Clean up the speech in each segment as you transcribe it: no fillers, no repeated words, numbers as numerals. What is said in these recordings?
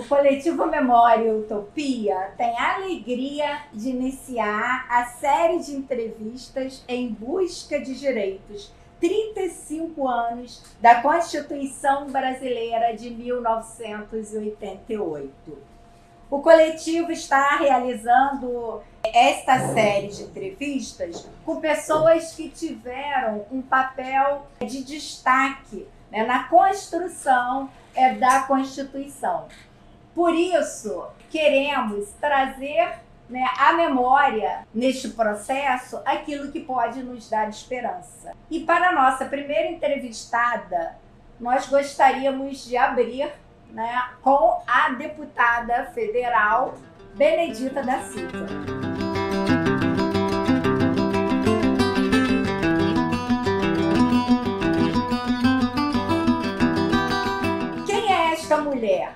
O Coletivo Memória e Utopia tem a alegria de iniciar a série de entrevistas em busca de direitos. 35 anos da Constituição Brasileira de 1988. O coletivo está realizando esta série de entrevistas com pessoas que tiveram um papel de destaque, né, na construção da Constituição. Por isso, queremos trazer, né, à memória, neste processo, aquilo que pode nos dar esperança. E para a nossa primeira entrevistada, nós gostaríamos de abrir, né, com a deputada federal Benedita da Silva. Quem é esta mulher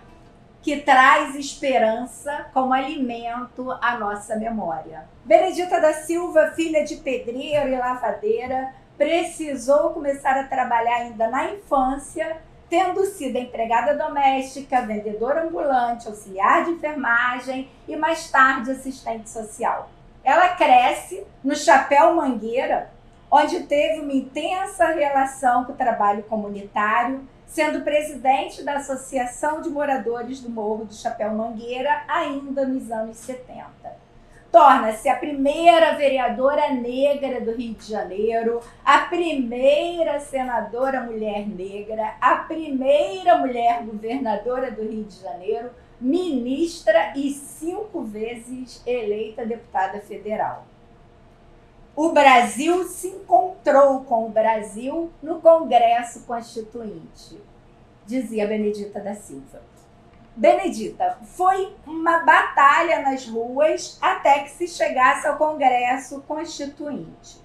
que traz esperança como alimento à nossa memória? Benedita da Silva, filha de pedreiro e lavadeira, precisou começar a trabalhar ainda na infância, tendo sido empregada doméstica, vendedora ambulante, auxiliar de enfermagem e mais tarde assistente social. Ela cresce no Chapéu Mangueira, onde teve uma intensa relação com o trabalho comunitário, sendo presidente da Associação de Moradores do Morro do Chapéu Mangueira ainda nos anos 70. Torna-se a primeira vereadora negra do Rio de Janeiro, a primeira senadora mulher negra, a primeira mulher governadora do Rio de Janeiro, ministra e 5 vezes eleita deputada federal. O Brasil se encontrou com o Brasil no Congresso Constituinte, dizia Benedita da Silva. Benedita, foi uma batalha nas ruas até que se chegasse ao Congresso Constituinte.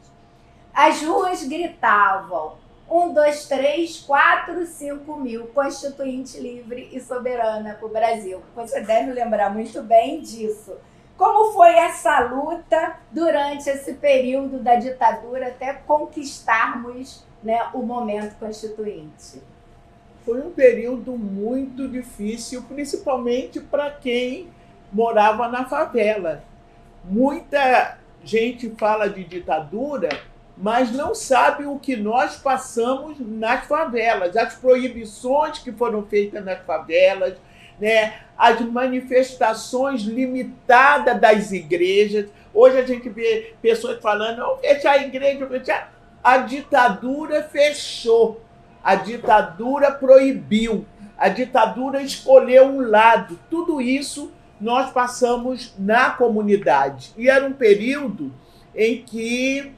As ruas gritavam: 1, 2, 3, 4, 5 mil, Constituinte livre e soberana para o Brasil. Você deve lembrar muito bem disso. Como foi essa luta durante esse período da ditadura até conquistarmos, né, o momento constituinte? Foi um período muito difícil, principalmente para quem morava na favela. Muita gente fala de ditadura, mas não sabe o que nós passamos nas favelas, as proibições que foram feitas nas favelas, né? As manifestações limitadas das igrejas. Hoje a gente vê pessoas falando: não, fechar a igreja, fechar. A ditadura fechou, a ditadura proibiu, a ditadura escolheu um lado. Tudo isso nós passamos na comunidade. E era um período em que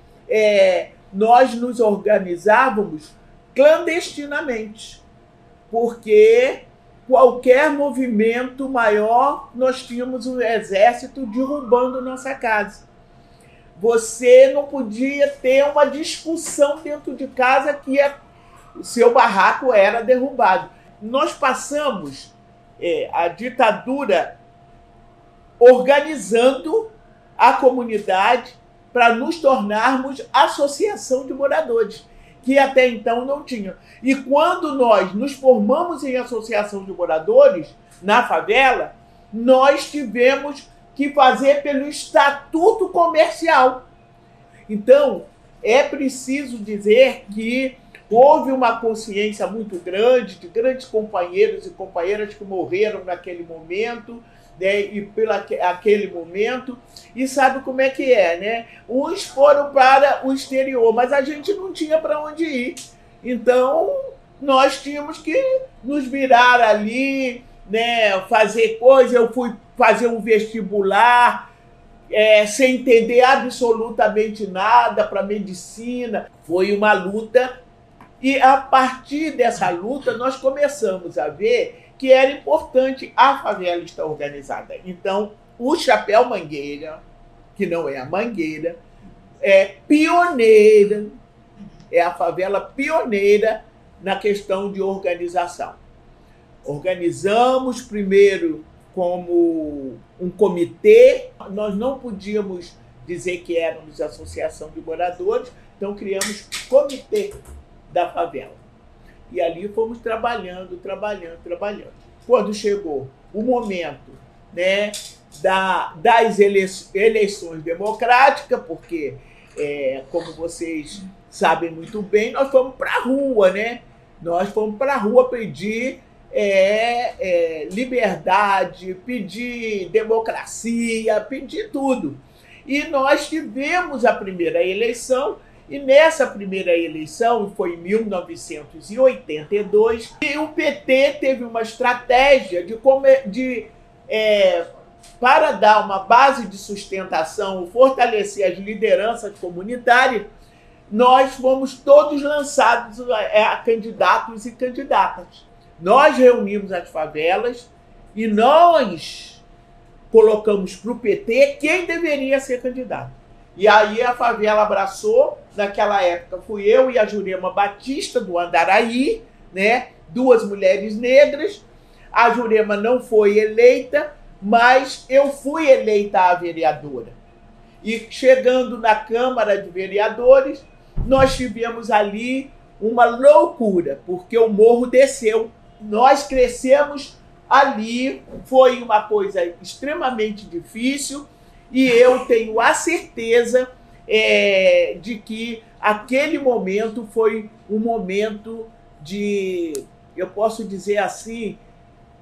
nós nos organizávamos clandestinamente, porque qualquer movimento maior, nós tínhamos o exército derrubando nossa casa. Você não podia ter uma discussão dentro de casa que o seu barraco era derrubado. Nós passamos a ditadura organizando a comunidade para nos tornarmos associação de moradores, que até então não tinha. E quando nós nos formamos em associação de moradores na favela, nós tivemos que fazer pelo estatuto comercial. Então, é preciso dizer que houve uma consciência muito grande de grandes companheiros e companheiras que morreram naquele momento, né, e aquele momento, e sabe como é que é, né? Uns foram para o exterior, mas a gente não tinha para onde ir. Então, nós tínhamos que nos virar ali, né, fazer coisa. Eu fui fazer um vestibular, sem entender absolutamente nada para medicina. Foi uma luta, e a partir dessa luta nós começamos a ver que era importante a favela estar organizada. Então, o Chapéu Mangueira, que não é a Mangueira, é pioneira, é a favela pioneira na questão de organização. Organizamos primeiro como um comitê, nós não podíamos dizer que éramos associação de moradores, então criamos comitê da favela. E ali fomos trabalhando. Quando chegou o momento, né, das eleições democráticas, porque, como vocês sabem muito bem, nós fomos para a rua, né? Nós fomos para a rua pedir liberdade, pedir democracia, pedir tudo. E nós tivemos a primeira eleição, e nessa primeira eleição, foi em 1982, e o PT teve uma estratégia para dar uma base de sustentação, fortalecer as lideranças comunitárias. Nós fomos todos lançados a candidatos e candidatas. Nós reunimos as favelas e nós colocamos para o PT quem deveria ser candidato. E aí a favela abraçou. Naquela época fui eu e a Jurema Batista, do Andaraí, né? 2 mulheres negras. A Jurema não foi eleita, mas eu fui eleita a vereadora. E chegando na Câmara de Vereadores, nós tivemos ali uma loucura, porque o morro desceu. Nós crescemos ali, foi uma coisa extremamente difícil, e eu tenho a certeza de que aquele momento foi um momento de, eu posso dizer assim,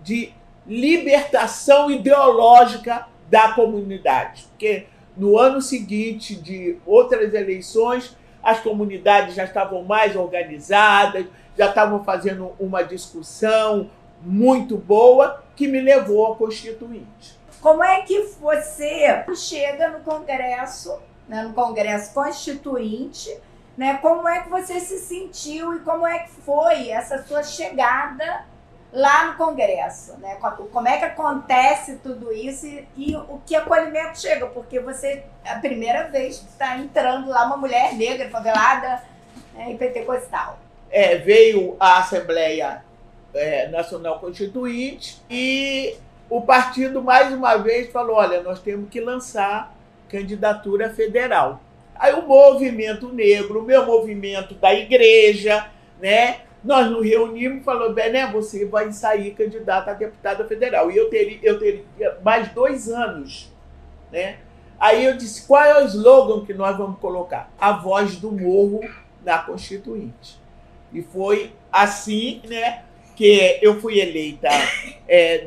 de libertação ideológica da comunidade. Porque no ano seguinte de outras eleições, as comunidades já estavam mais organizadas, já estavam fazendo uma discussão muito boa que me levou à Constituinte. Como é que você chega no Congresso, né, no Congresso Constituinte, né, como é que você se sentiu e como é que foi essa sua chegada lá no Congresso, né? Como é que acontece tudo isso e o que acolhimento chega? Porque você, é a primeira vez que está entrando lá uma mulher negra, favelada, né, e pentecostal. Veio a Assembleia Nacional Constituinte e o partido, mais uma vez, falou, olha, nós temos que lançar candidatura federal. Aí o movimento negro, o meu movimento da igreja, né? Nós nos reunimos e falamos, Bené, você vai sair candidata a deputada federal. E eu teria mais 2 anos, né? Aí eu disse, qual é o slogan que nós vamos colocar? A voz do morro na Constituinte. E foi assim, né, que eu fui eleita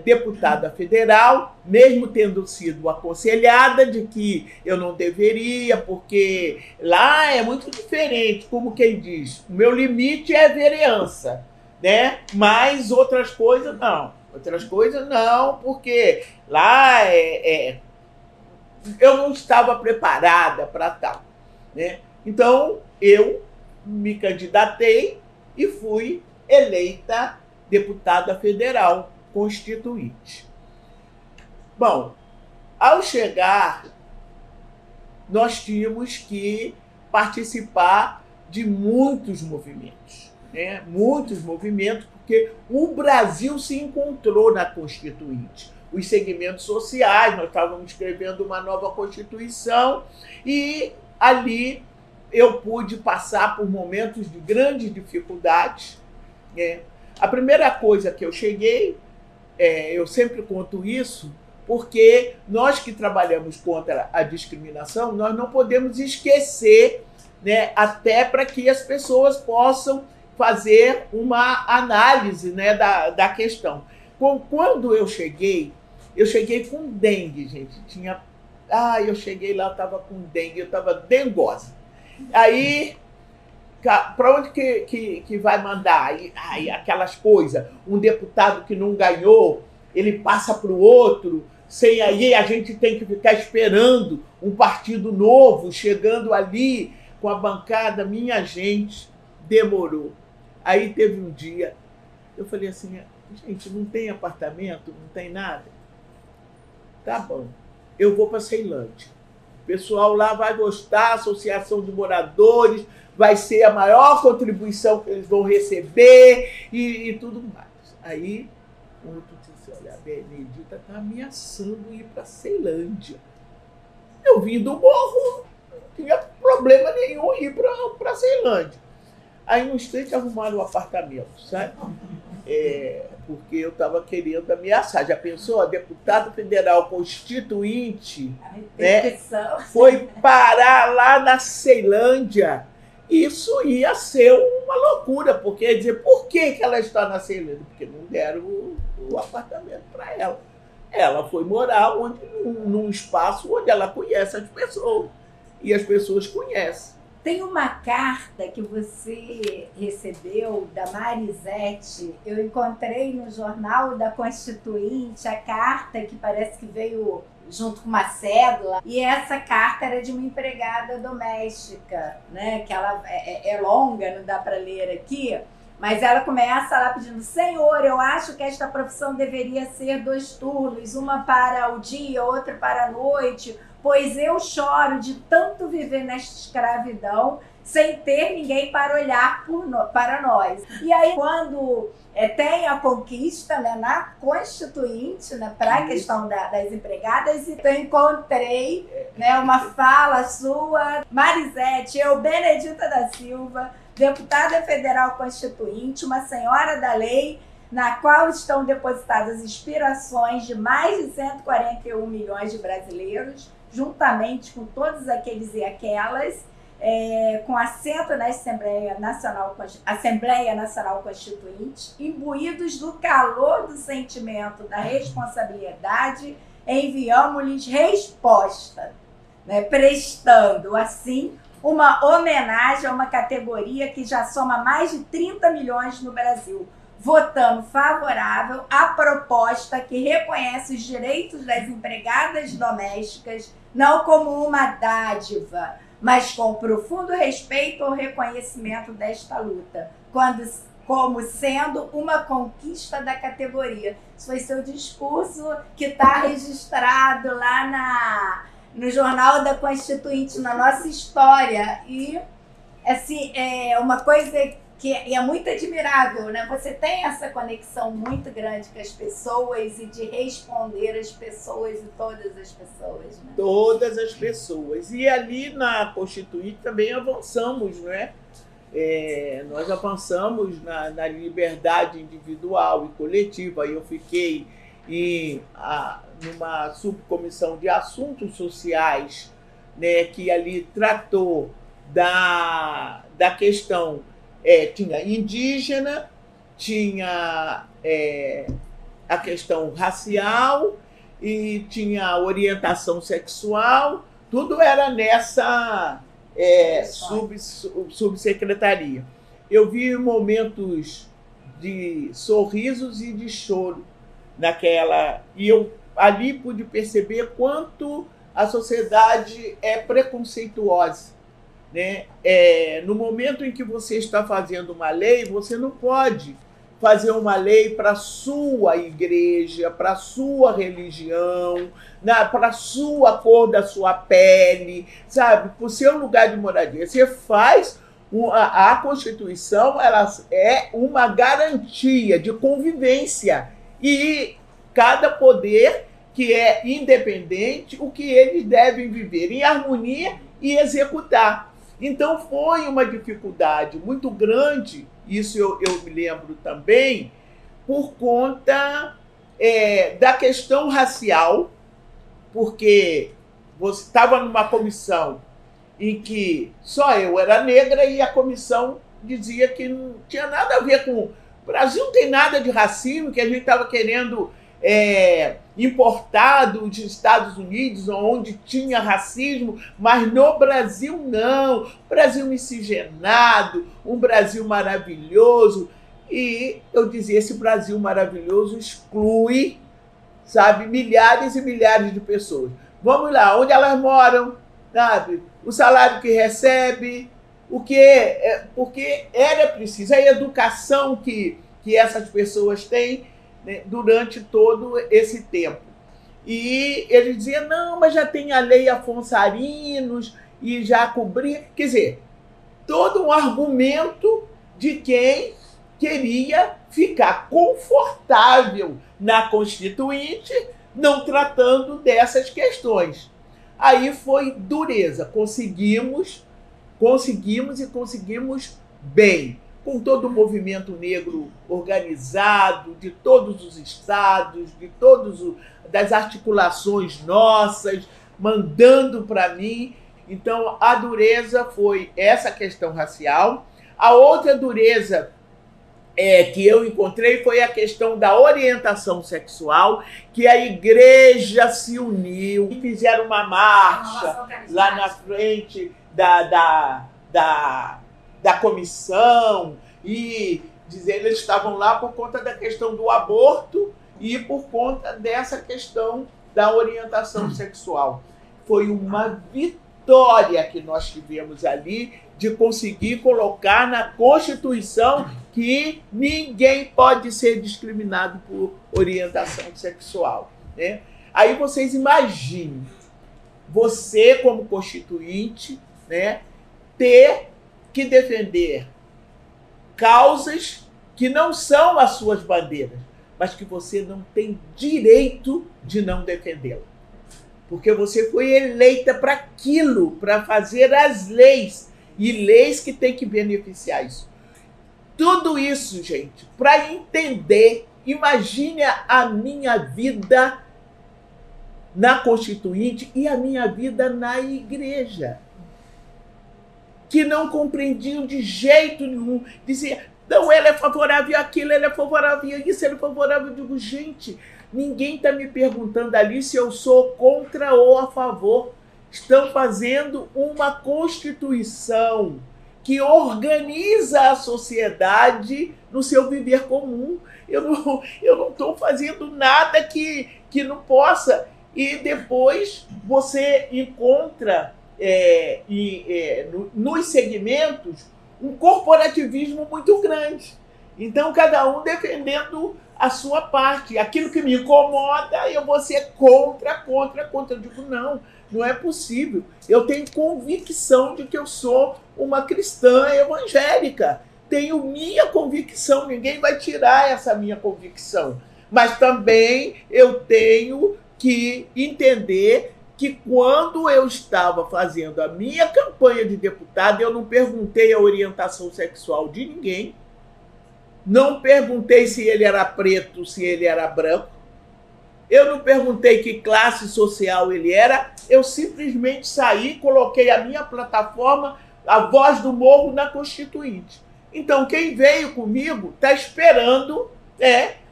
deputada federal, mesmo tendo sido aconselhada de que eu não deveria, porque lá é muito diferente, como quem diz, o meu limite é vereança, né? Mas outras coisas não. Outras coisas não, porque lá eu não estava preparada para tal, né? Então, eu me candidatei e fui eleita deputada federal constituinte. Bom, ao chegar, nós tínhamos que participar de muitos movimentos, né? Muitos movimentos, porque o Brasil se encontrou na Constituinte. Os segmentos sociais, nós estávamos escrevendo uma nova Constituição e ali eu pude passar por momentos de grandes dificuldades, né? A primeira coisa que eu cheguei, eu sempre conto isso, porque nós que trabalhamos contra a discriminação, nós não podemos esquecer, né, até para que as pessoas possam fazer uma análise, né, da questão. Quando eu cheguei com dengue, gente. Eu cheguei lá, eu estava com dengue, eu estava dengosa. Aí, para onde que vai mandar? Aí, aquelas coisas, um deputado que não ganhou, ele passa para o outro, aí a gente tem que ficar esperando um partido novo chegando ali com a bancada. Minha gente, demorou. Aí teve um dia, eu falei assim, gente, não tem apartamento, não tem nada? Tá bom, eu vou para Ceilândia. O pessoal lá vai gostar, a associação de moradores, vai ser a maior contribuição que eles vão receber e tudo mais. Aí, o outro disse, olha, a Benedita está ameaçando ir para Ceilândia. Eu vim do morro, não tinha problema nenhum ir para Ceilândia. Aí, no instante, arrumaram um apartamento, sabe? porque eu estava querendo ameaçar. Já pensou? A deputada federal constituinte, né, foi parar lá na Ceilândia. Isso ia ser uma loucura, porque ia dizer, por que ela está na Ceilândia? Porque não deram o apartamento para ela. Ela foi morar num espaço onde ela conhece as pessoas, e as pessoas conhecem. Tem uma carta que você recebeu da Marisete, eu encontrei no Jornal da Constituinte, a carta que parece que veio junto com uma cédula, e essa carta era de uma empregada doméstica, né? Que ela é longa, não dá para ler aqui, mas ela começa lá pedindo: Senhor, eu acho que esta profissão deveria ser 2 turnos, uma para o dia, outra para a noite, pois eu choro de tanto viver nesta escravidão sem ter ninguém para olhar para nós. E aí, quando tem a conquista, né, na Constituinte, né, para a questão das empregadas, e eu encontrei, né, uma fala sua, Marisete, eu, Benedita da Silva, deputada federal constituinte, uma senhora da lei, na qual estão depositadas inspirações de mais de 141 milhões de brasileiros, juntamente com todos aqueles e aquelas, com assento na Assembleia Nacional Constituinte, imbuídos do calor do sentimento da responsabilidade, enviamos-lhes resposta, né, prestando, assim, uma homenagem a uma categoria que já soma mais de 30 milhões no Brasil, votando favorável à proposta que reconhece os direitos das empregadas domésticas não como uma dádiva, mas com profundo respeito ao reconhecimento desta luta, como sendo uma conquista da categoria. Isso foi seu discurso, que está registrado lá no Jornal da Constituinte, na nossa história. E assim, é uma coisa que é muito admirável, né? Você tem essa conexão muito grande com as pessoas e de responder às pessoas e todas as pessoas, né? Todas as pessoas. E ali na Constituinte também avançamos, não é? Nós avançamos na liberdade individual e coletiva. Eu fiquei numa subcomissão de assuntos sociais, né, que ali tratou da questão. Tinha indígena, tinha a questão racial e tinha orientação sexual, tudo era nessa subsecretaria. Eu vi momentos de sorrisos e de choro e eu ali pude perceber quanto a sociedade é preconceituosa. Né? No momento em que você está fazendo uma lei, você não pode fazer uma lei para a sua igreja, para a sua religião, para a sua cor da sua pele, sabe? Para o seu lugar de moradia. Você faz a Constituição, ela é uma garantia de convivência, e cada poder que é independente, o que eles devem viver em harmonia e executar. Então foi uma dificuldade muito grande, isso eu me lembro também, por conta da questão racial, porque você estava numa comissão em que só eu era negra e a comissão dizia que não tinha nada a ver com... O Brasil não tem nada de racismo, que a gente estava querendo importado dos Estados Unidos, onde tinha racismo, mas no Brasil não. Brasil miscigenado, um Brasil maravilhoso. E eu dizia, esse Brasil maravilhoso exclui, sabe, milhares e milhares de pessoas. Vamos lá, onde elas moram, sabe, o salário que recebe, porque era preciso, a educação que essas pessoas têm, né, durante todo esse tempo. E ele dizia, não, mas já tem a lei Afonso Arinos e já cobria. Quer dizer, todo um argumento de quem queria ficar confortável na Constituinte, não tratando dessas questões. Aí foi dureza. Conseguimos bem. com todo o movimento negro organizado, de todos os estados, das articulações nossas, mandando para mim. Então, a dureza foi essa questão racial. A outra dureza que eu encontrei foi a questão da orientação sexual, que a igreja se uniu, fizeram uma marcha lá na frente da comissão, e dizendo eles estavam lá por conta da questão do aborto e por conta dessa questão da orientação sexual. Foi uma vitória que nós tivemos ali de conseguir colocar na Constituição que ninguém pode ser discriminado por orientação sexual, né? Aí vocês imaginem, você como constituinte, né, ter que defender causas que não são as suas bandeiras, mas que você não tem direito de não defendê-la. Porque você foi eleita para aquilo, para fazer as leis, e leis que têm que beneficiar isso. Tudo isso, gente, para entender, imagine a minha vida na Constituinte e a minha vida na igreja, que não compreendiam de jeito nenhum. Dizia, não, ela é favorável àquilo, ela é favorável a isso, ela é favorável. Eu digo, gente, ninguém está me perguntando ali se eu sou contra ou a favor. Estão fazendo uma Constituição que organiza a sociedade no seu viver comum. Eu não estou fazendo nada que não possa. E depois você encontra nos segmentos um corporativismo muito grande. Então, cada um defendendo a sua parte. Aquilo que me incomoda, eu vou ser contra. Eu digo, não é possível. Eu tenho convicção de que eu sou uma cristã evangélica. Tenho minha convicção, ninguém vai tirar essa minha convicção. Mas também eu tenho que entender que quando eu estava fazendo a minha campanha de deputado, eu não perguntei a orientação sexual de ninguém, não perguntei se ele era preto, se ele era branco, eu não perguntei que classe social ele era, eu simplesmente saí, coloquei a minha plataforma, a Voz do Morro, na Constituinte. Então, quem veio comigo está esperando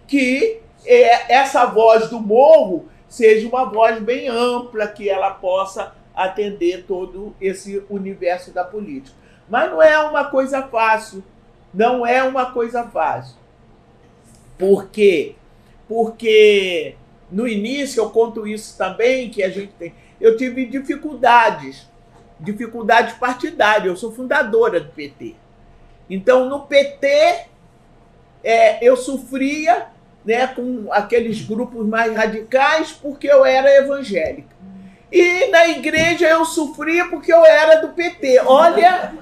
que essa Voz do Morro seja uma voz bem ampla, que ela possa atender todo esse universo da política. Mas não é uma coisa fácil. Não é uma coisa fácil. Por quê? Porque no início, eu conto isso também, que a gente tem. Eu tive dificuldades partidárias. Eu sou fundadora do PT. Então, no PT, eu sofria, né, com aqueles grupos mais radicais porque eu era evangélica. E na igreja eu sofria porque eu era do PT. Olha,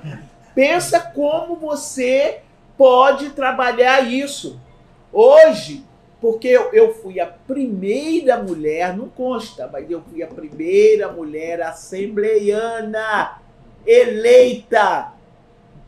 pensa como você pode trabalhar isso. Hoje, porque eu fui a primeira mulher, não consta, mas eu fui a primeira mulher assembleiana eleita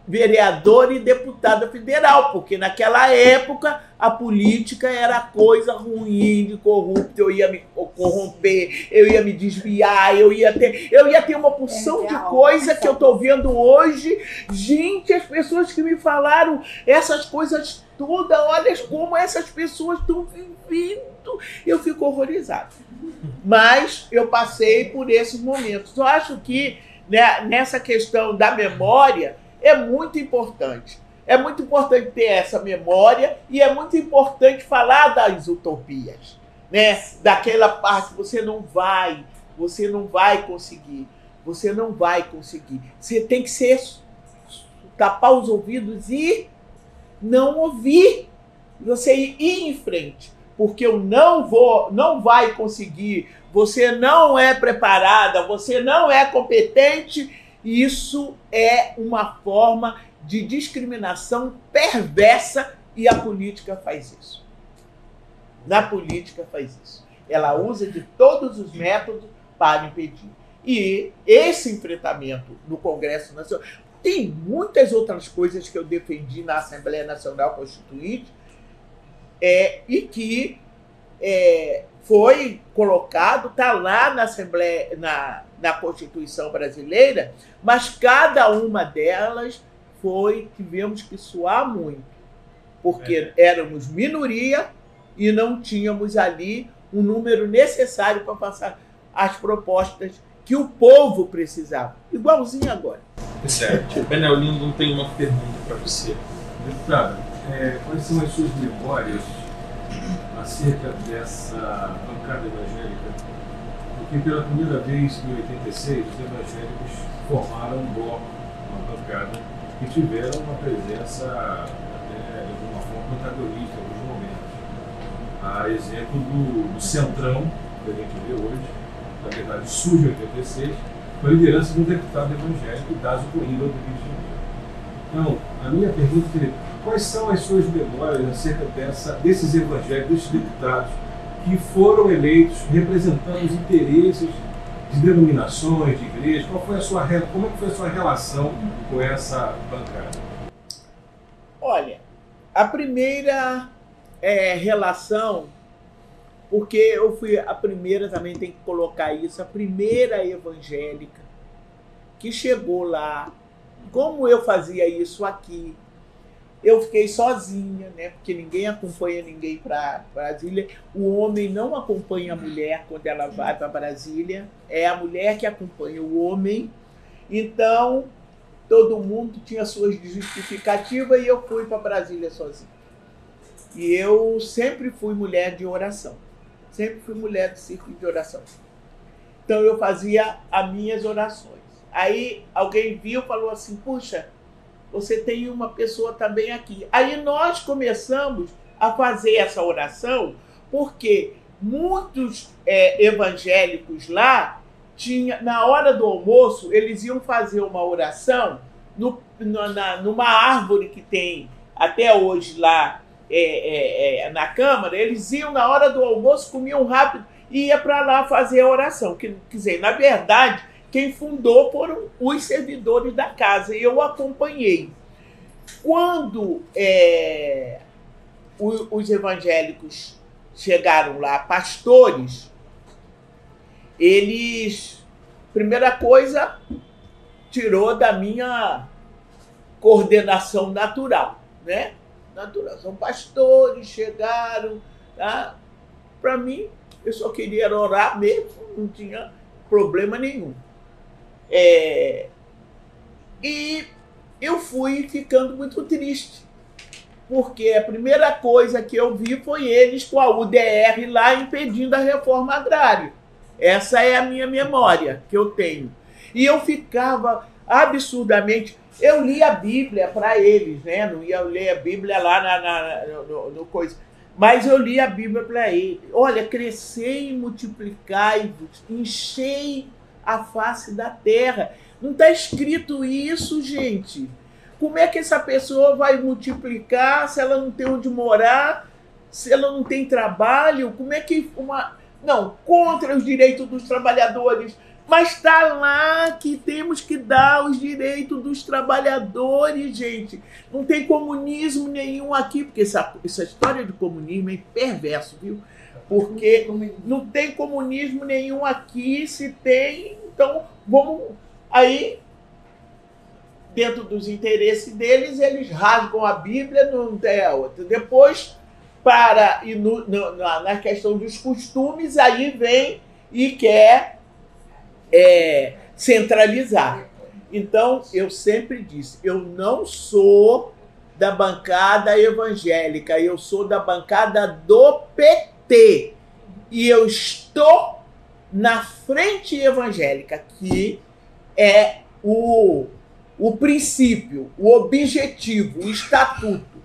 vereadora e deputada federal, porque naquela época a política era coisa ruim, de corrupto, eu ia me corromper, eu ia me desviar, eu ia ter uma porção de coisa que eu estou vendo hoje. Gente, as pessoas que me falaram essas coisas todas, olha como essas pessoas estão vivendo, eu fico horrorizado. Mas eu passei por esses momentos. Eu acho que, né, nessa questão da memória, é muito importante. É muito importante ter essa memória e é muito importante falar das utopias, né? Daquela parte, você não vai conseguir. Você não vai conseguir. Você tem que tapar os ouvidos e não ouvir. Você ir em frente. Porque eu não vai conseguir. Você não é preparada, você não é competente. Isso é uma forma de discriminação perversa e a política faz isso. Na política faz isso. Ela usa de todos os métodos para impedir. E esse enfrentamento no Congresso Nacional... tem muitas outras coisas que eu defendi na Assembleia Nacional Constituinte e que foi colocado, está lá na Assembleia, na Constituição brasileira, mas cada uma delas tivemos que suar muito, porque éramos minoria e não tínhamos ali o número necessário para passar as propostas que o povo precisava. Igualzinho agora. Certo. Penel Lindo tem uma pergunta para você. Deputada, quais são as suas memórias acerca dessa bancada evangélica? Porque pela primeira vez, em 86, os evangélicos formaram um bloco, uma bancada, e tiveram uma presença até de uma forma antagonista em alguns momentos. A exemplo do Centrão, que a gente vê hoje, na verdade surge em 86, com a liderança de um deputado evangélico, Dazo Coimbra, do Rio de Janeiro. Então, a minha pergunta é: quais são as suas memórias acerca desses evangélicos, desses deputados que foram eleitos representando os interesses de denominações, de igrejas? Como é que foi a sua relação com essa bancada? Olha, a primeira relação, porque eu fui a primeira, também tem que colocar isso, a primeira evangélica que chegou lá. Como eu fazia isso aqui, eu fiquei sozinha, né? Porque ninguém acompanha ninguém para Brasília. O homem não acompanha a mulher quando ela vai para Brasília. É a mulher que acompanha o homem. Então, todo mundo tinha suas justificativas e eu fui para Brasília sozinha. E eu sempre fui mulher de oração. Sempre fui mulher de círculo de oração. Então, eu fazia as minhas orações. Aí, alguém viu e falou assim: puxa, você tem uma pessoa também aqui. Aí nós começamos a fazer essa oração, porque muitos evangélicos lá, na hora do almoço, eles iam fazer uma oração numa árvore que tem até hoje lá na Câmara. Eles iam na hora do almoço, comiam rápido e ia para lá fazer a oração. Quer dizer, na verdade, quem fundou foram os servidores da casa, e eu acompanhei. Quando os evangélicos chegaram lá, pastores, eles, primeira coisa, tirou da minha coordenação natural, né? Natural. São pastores, chegaram, tá? Para mim, eu só queria orar mesmo, não tinha problema nenhum. E eu fui ficando muito triste, porque a primeira coisa que eu vi foi eles com a UDR lá impedindo a reforma agrária. Essa é a minha memória que eu tenho. E eu ficava absurdamente... Eu li a Bíblia para eles, né? Não ia ler a Bíblia lá no coisa. Mas eu li a Bíblia para eles. Olha, crescei e multiplicai-vos, enchei a face da terra. Não está escrito isso, gente. Como é que essa pessoa vai multiplicar se ela não tem onde morar, se ela não tem trabalho? Como é que Não, contra os direitos dos trabalhadores. Mas está lá que temos que dar os direitos dos trabalhadores, gente. Não tem comunismo nenhum aqui, porque essa história de comunismo é perverso, viu? Porque não tem comunismo nenhum aqui, se tem, então vamos... Aí, dentro dos interesses deles, eles rasgam a Bíblia, não tem a outra. Depois, na questão dos costumes, aí vem e quer centralizar. Então, eu sempre disse, eu não sou da bancada evangélica, eu sou da bancada do PT. E eu estou na frente evangélica, que é o princípio, o objetivo, o estatuto.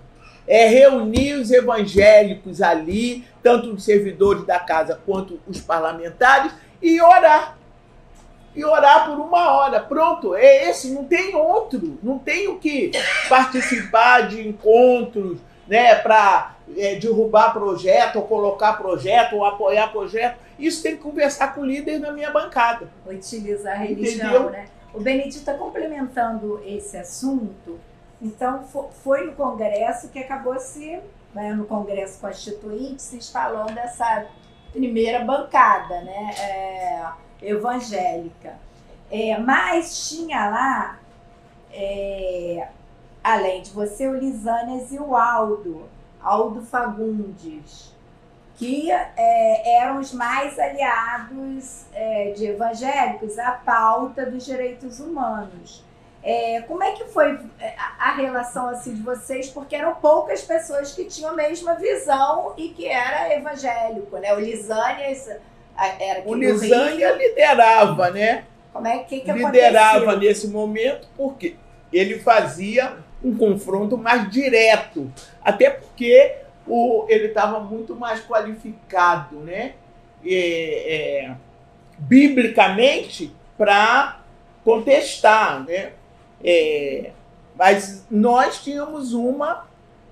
É reunir os evangélicos ali, tanto os servidores da casa quanto os parlamentares, e orar. E orar por 1 hora. Pronto, é esse, não tem outro. Não tenho que participar de encontros, né, para derrubar projeto, ou colocar projeto, ou apoiar projeto. Isso tem que conversar com o líder na minha bancada. Utilizar a religião, entendeu? Né? O Benedito, complementando esse assunto, então foi no Congresso que acabou no Congresso Constituinte, se instalando essa primeira bancada, né, evangélica. Mas tinha lá, além de você, o Lisânias e o Aldo Fagundes, que eram os mais aliados de evangélicos à pauta dos direitos humanos. Como é que foi a relação assim, de vocês? Porque eram poucas pessoas que tinham a mesma visão e que era evangélico, né? O Lisânias era aqui o do Lisânias Rio. liderava, né? Como é que liderava aconteceu? Nesse momento porque ele fazia um confronto mais direto, até porque ele estava muito mais qualificado, né? Biblicamente, para contestar, né? Mas nós tínhamos uma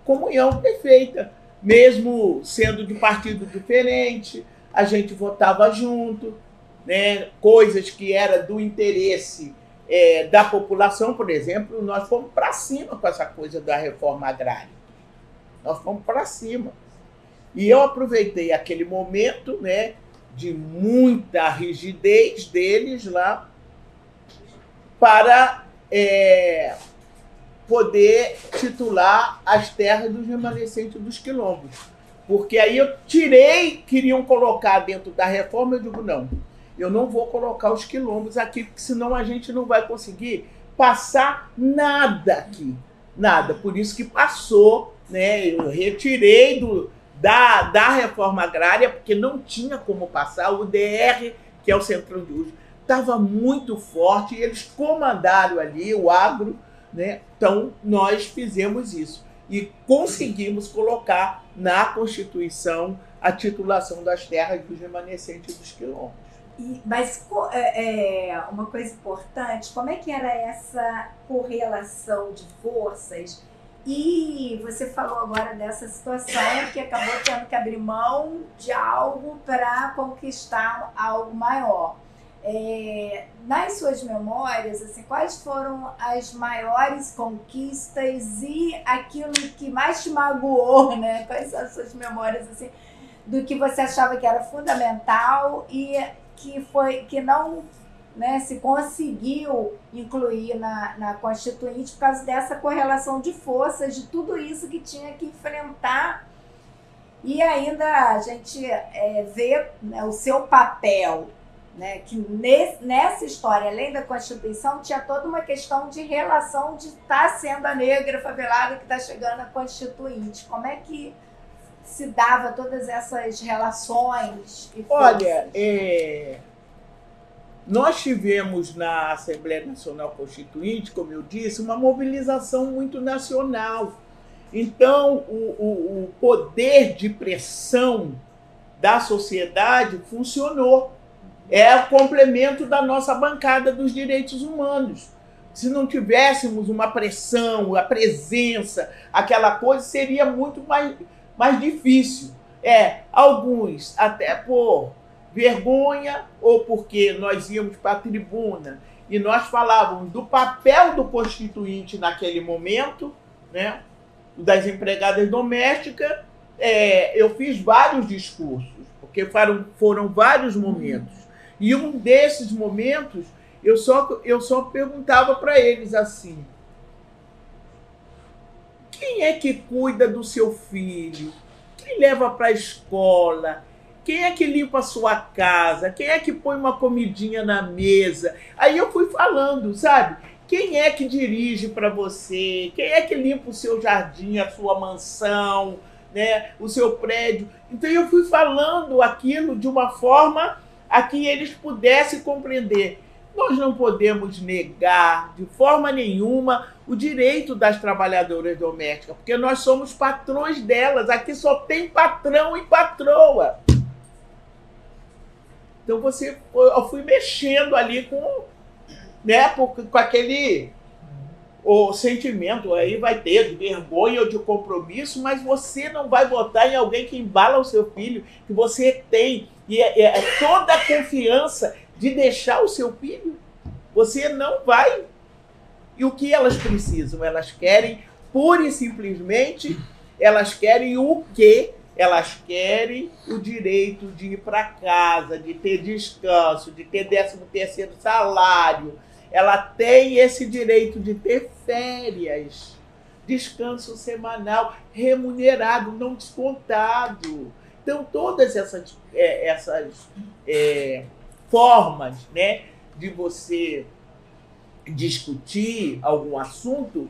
comunhão perfeita, mesmo sendo de partido diferente, a gente votava junto, né? Coisas que eram do interesse da população, por exemplo, nós fomos para cima com essa coisa da reforma agrária. Nós fomos para cima. E eu aproveitei aquele momento, né, de muita rigidez deles lá para poder titular as terras dos remanescentes dos quilombos. Porque aí queriam colocar dentro da reforma, eu digo, não, eu não vou colocar os quilombos aqui, porque senão a gente não vai conseguir passar nada aqui. Nada. Por isso que passou, né? Eu retirei da reforma agrária, porque não tinha como passar. O DR, que é o Centrão de Uso, estava muito forte e eles comandaram ali o agro, né? Então, nós fizemos isso e conseguimos colocar na Constituição a titulação das terras dos remanescentes dos quilombos. Mas uma coisa importante, como é que era essa correlação de forças? E você falou agora dessa situação que acabou tendo que abrir mão de algo para conquistar algo maior. Nas suas memórias, assim, quais foram as maiores conquistas e aquilo que mais te magoou, né? Quais são as suas memórias assim, do que você achava que era fundamental e que não, né, se conseguiu incluir na Constituinte por causa dessa correlação de forças, de tudo isso que tinha que enfrentar. E ainda a gente vê, né, o seu papel, né, que nessa história, além da Constituição, tinha toda uma questão de relação de estar sendo a negra favelada que está chegando à Constituinte. Como é que se dava todas essas relações e forças? Olha, nós tivemos na Assembleia Nacional Constituinte, como eu disse, uma mobilização muito nacional. Então, o poder de pressão da sociedade funcionou. É o complemento da nossa bancada dos direitos humanos. Se não tivéssemos uma pressão, a presença, aquela coisa, seria muito mais difícil. Alguns até por vergonha ou porque nós íamos para a tribuna e nós falávamos do papel do constituinte naquele momento, né, das empregadas domésticas. Eu fiz vários discursos, porque foram vários momentos. E um desses momentos, eu só perguntava para eles assim: quem é que cuida do seu filho? Quem leva para a escola? Quem é que limpa a sua casa? Quem é que põe uma comidinha na mesa? Aí eu fui falando, sabe? Quem é que dirige para você? Quem é que limpa o seu jardim, a sua mansão, né? O seu prédio? Então eu fui falando aquilo de uma forma a que eles pudessem compreender. Nós não podemos negar de forma nenhuma o direito das trabalhadoras domésticas, porque nós somos patrões delas. Aqui só tem patrão e patroa. Então eu fui mexendo ali com aquele sentimento, aí vai ter de vergonha ou de compromisso, mas você não vai votar em alguém que embala o seu filho, que você tem, e toda a confiança de deixar o seu filho, você não vai. E o que elas precisam? Elas querem, pura e simplesmente, elas querem o quê? Elas querem o direito de ir para casa, de ter descanso, de ter 13º salário. Ela tem esse direito de ter férias, descanso semanal, remunerado, não descontado. Então, todas essas formas, né, de você discutir algum assunto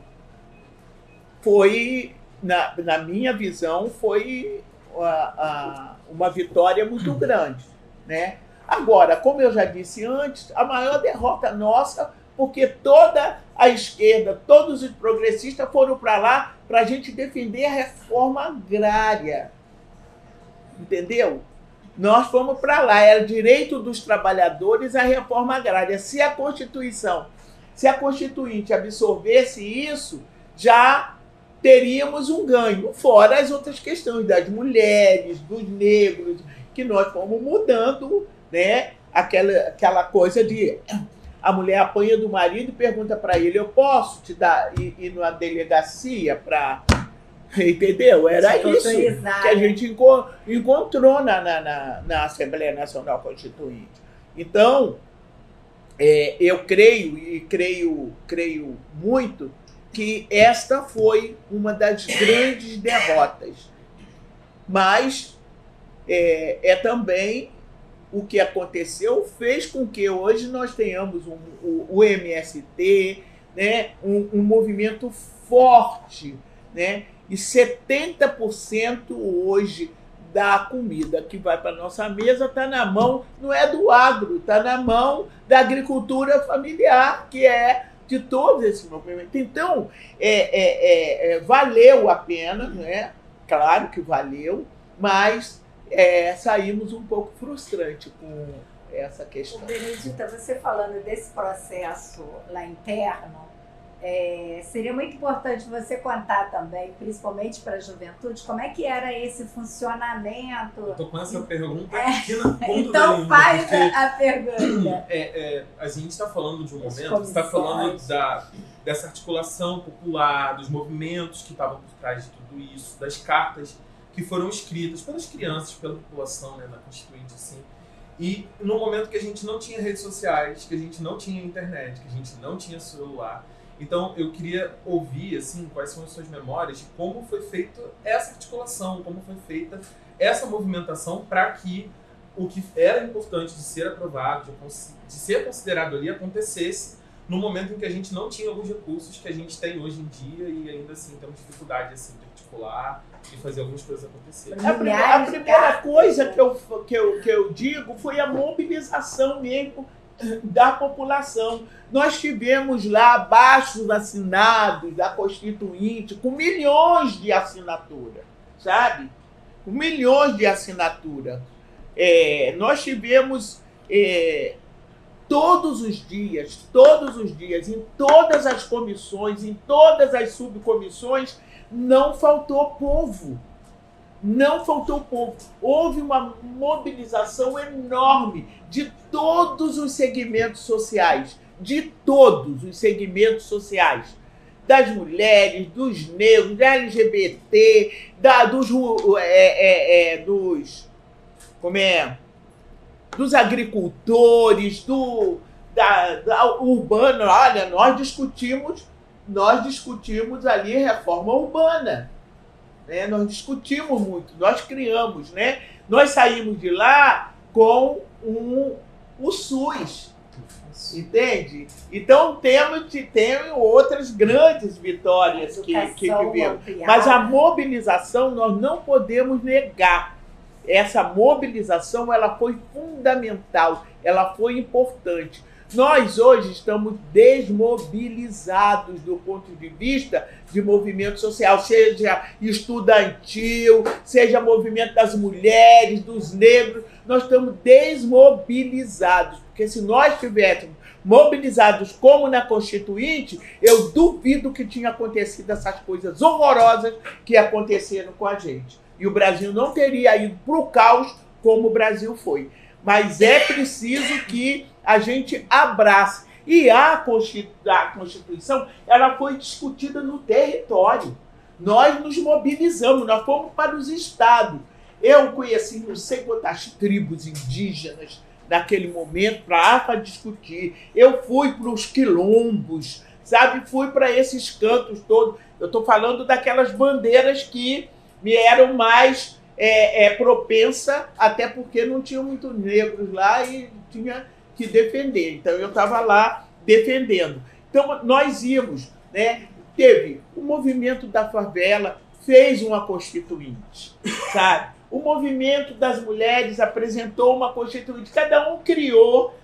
foi, na minha visão, foi uma vitória muito grande, né? Agora, como eu já disse antes, a maior derrota nossa, porque toda a esquerda, todos os progressistas foram para lá para a gente defender a reforma agrária. Entendeu? Nós fomos para lá, era direito dos trabalhadores a reforma agrária. Se a Constituinte absorvesse isso, já teríamos um ganho, fora as outras questões das mulheres, dos negros, que nós fomos mudando, né? Aquela coisa de a mulher apanha do marido e pergunta para ele, eu posso te dar ir numa delegacia para... Entendeu? Era isso que a gente encontrou na Assembleia Nacional Constituinte. Então, eu creio muito que esta foi uma das grandes derrotas. Mas também o que aconteceu fez com que hoje nós tenhamos o MST, né, um movimento forte, né? E 70% hoje da comida que vai para a nossa mesa está na mão, não é do agro, está na mão da agricultura familiar, que é de todo esse movimento. Então, valeu a pena, né? Claro que valeu, mas saímos um pouco frustrante com essa questão. Benedita, você falando desse processo lá interno, seria muito importante você contar também, principalmente para a juventude, como é que era esse funcionamento. Eu estou com essa pergunta aqui na ponta então faz a pergunta. A gente está falando de um momento, você está falando dessa articulação popular, dos movimentos que estavam por trás de tudo isso, das cartas que foram escritas pelas crianças, pela população, né, na Constituinte, assim. E no momento que a gente não tinha redes sociais, que a gente não tinha internet, que a gente não tinha celular. Então, eu queria ouvir, assim, quais são as suas memórias de como foi feita essa articulação, como foi feita essa movimentação para que o que era importante de ser aprovado, de ser considerado ali, acontecesse no momento em que a gente não tinha alguns recursos que a gente tem hoje em dia e ainda assim temos dificuldade assim, de articular e fazer algumas coisas acontecerem. A primeira coisa que eu digo foi a mobilização mesmo da população. Nós tivemos lá baixos assinados da Constituinte com milhões de assinaturas, sabe? Com milhões de assinaturas. Nós tivemos todos os dias, em todas as comissões, em todas as subcomissões, não faltou povo. Não faltou povo. Houve uma mobilização enorme de todos os segmentos sociais, das mulheres, dos negros, da LGBT, dos agricultores, da urbana. Olha, nós discutimos ali reforma urbana. Né? Nós discutimos muito, nós criamos, né? Nós saímos de lá com o SUS, entende? Então tem outras grandes vitórias que tivemos. Mas a mobilização nós não podemos negar. Essa mobilização ela foi fundamental, ela foi importante. Nós hoje estamos desmobilizados do ponto de vista de movimento social, seja estudantil, seja movimento das mulheres, dos negros. Nós estamos desmobilizados, porque se nós estivéssemos mobilizados como na Constituinte, eu duvido que tinha acontecido essas coisas horrorosas que aconteceram com a gente. E o Brasil não teria ido para o caos como o Brasil foi. Mas é preciso que a gente abrace. E a Constituição, ela foi discutida no território. Nós nos mobilizamos, nós fomos para os estados. Eu conheci não sei quantas tribos indígenas naquele momento para discutir. Eu fui para os quilombos, sabe? Fui para esses cantos todos. Eu estou falando daquelas bandeiras que me eram mais propensa, até porque não tinha muitos negros lá e tinha que defender. Então, eu estava lá defendendo. Então, nós íamos, né? Teve o movimento da favela, fez uma constituinte, sabe? O movimento das mulheres apresentou uma constituinte. Cada um criou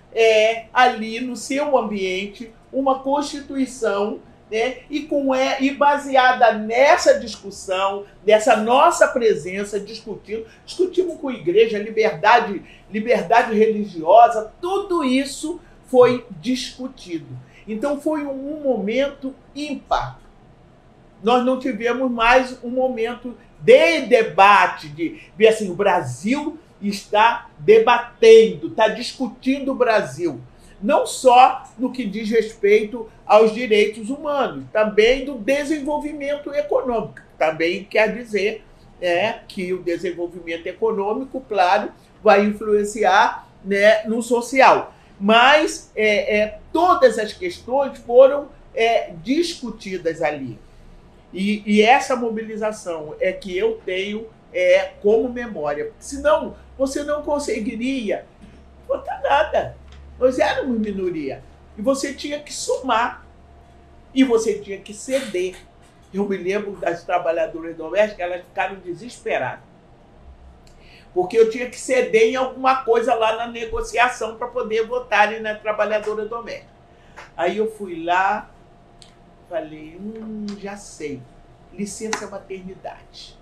ali no seu ambiente uma constituição, né? E baseada nessa discussão, nessa nossa presença, discutimos com a igreja, liberdade religiosa, tudo isso foi discutido. Então foi um momento ímpar. Nós não tivemos mais um momento de debate, de ver assim, o Brasil está debatendo, está discutindo o Brasil. Não só no que diz respeito aos direitos humanos, também do desenvolvimento econômico. Também quer dizer que o desenvolvimento econômico, claro, vai influenciar, né, no social. Mas todas as questões foram discutidas ali. E essa mobilização é que eu tenho como memória. Senão, você não conseguiria botar nada. Nós éramos minoria. E você tinha que somar. E você tinha que ceder. Eu me lembro das trabalhadoras domésticas, elas ficaram desesperadas. Porque eu tinha que ceder em alguma coisa lá na negociação para poder votarem na trabalhadora doméstica. Aí eu fui lá, falei, já sei, licença maternidade.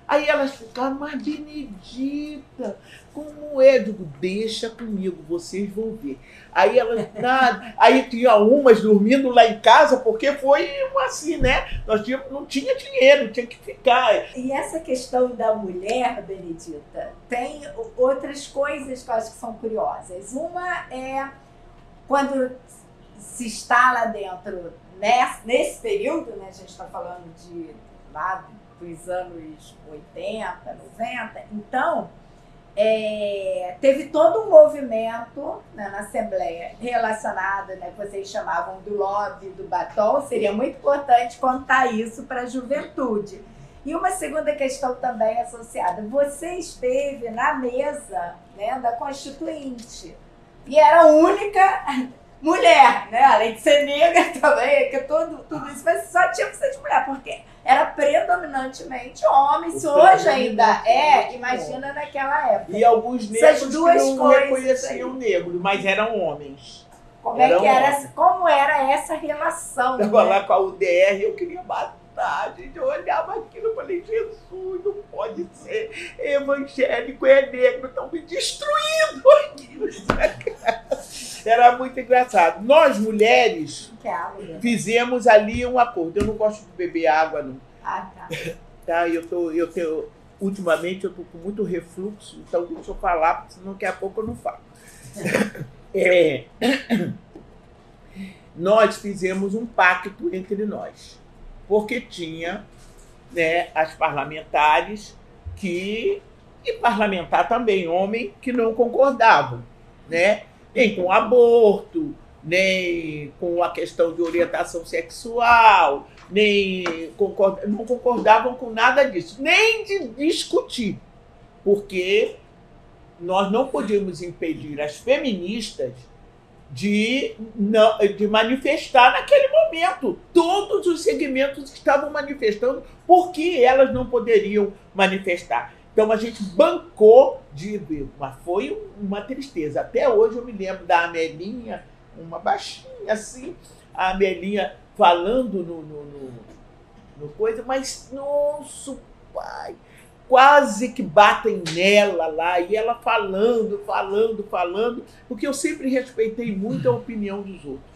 Aí elas ficaram, mas Benedita, como é? Eu digo, deixa comigo, vocês vão ver. Aí elas, nada. Aí tinha umas dormindo lá em casa, porque foi assim, né? Não tinha dinheiro, tinha que ficar. E essa questão da mulher, Benedita, tem outras coisas que eu acho que são curiosas. Uma é quando se está lá dentro, nesse período, né? A gente está falando de lá dos anos 80, 90, então teve todo um movimento, né, na Assembleia relacionado, né, que vocês chamavam do lobby do batom. Seria muito importante contar isso para a juventude. E uma segunda questão também associada, você esteve na mesa, né, da Constituinte e era a única mulher, né? Além de ser negra também, que tudo isso, mas só tinha que ser de mulher, porque era predominantemente homem, se hoje ainda imagina naquela época. E alguns negros que não reconheciam negros, mas eram homens. Como era essa relação? Eu estava lá com a UDR, eu queria matar, gente. Eu olhava aquilo e falei, Jesus, não pode ser evangélico, negro, estão me destruindo aquilo. Era muito engraçado. Nós, mulheres, fizemos ali um acordo. Eu não gosto de beber água, não. Ah, tá. Ultimamente eu estou com muito refluxo, então deixa eu falar, porque senão daqui a pouco eu não falo. Nós fizemos um pacto entre nós, porque tinha, né, as parlamentares e parlamentar também, homem, que não concordavam, né? Nem com o aborto, nem com a questão de orientação sexual, não concordavam com nada disso, nem de discutir, porque nós não podíamos impedir as feministas de manifestar naquele momento. Todos os segmentos estavam manifestando, porque elas não poderiam manifestar. Então a gente bancou de ver, mas foi uma tristeza. Até hoje eu me lembro da Amelinha, uma baixinha assim, a Amelinha falando no coisa, mas nosso pai, quase que batem nela lá, e ela falando, porque eu sempre respeitei muito a opinião dos outros.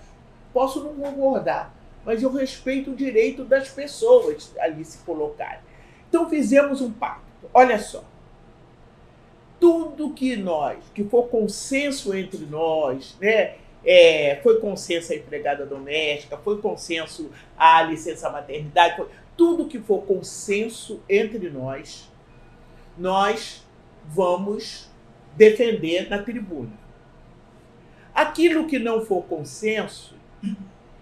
Posso não concordar, mas eu respeito o direito das pessoas ali se colocarem. Então fizemos um pacto. Olha só, tudo que for consenso entre nós, né, foi consenso a empregada doméstica, foi consenso a licença maternidade, tudo que for consenso entre nós vamos defender na tribuna. Aquilo que não for consenso,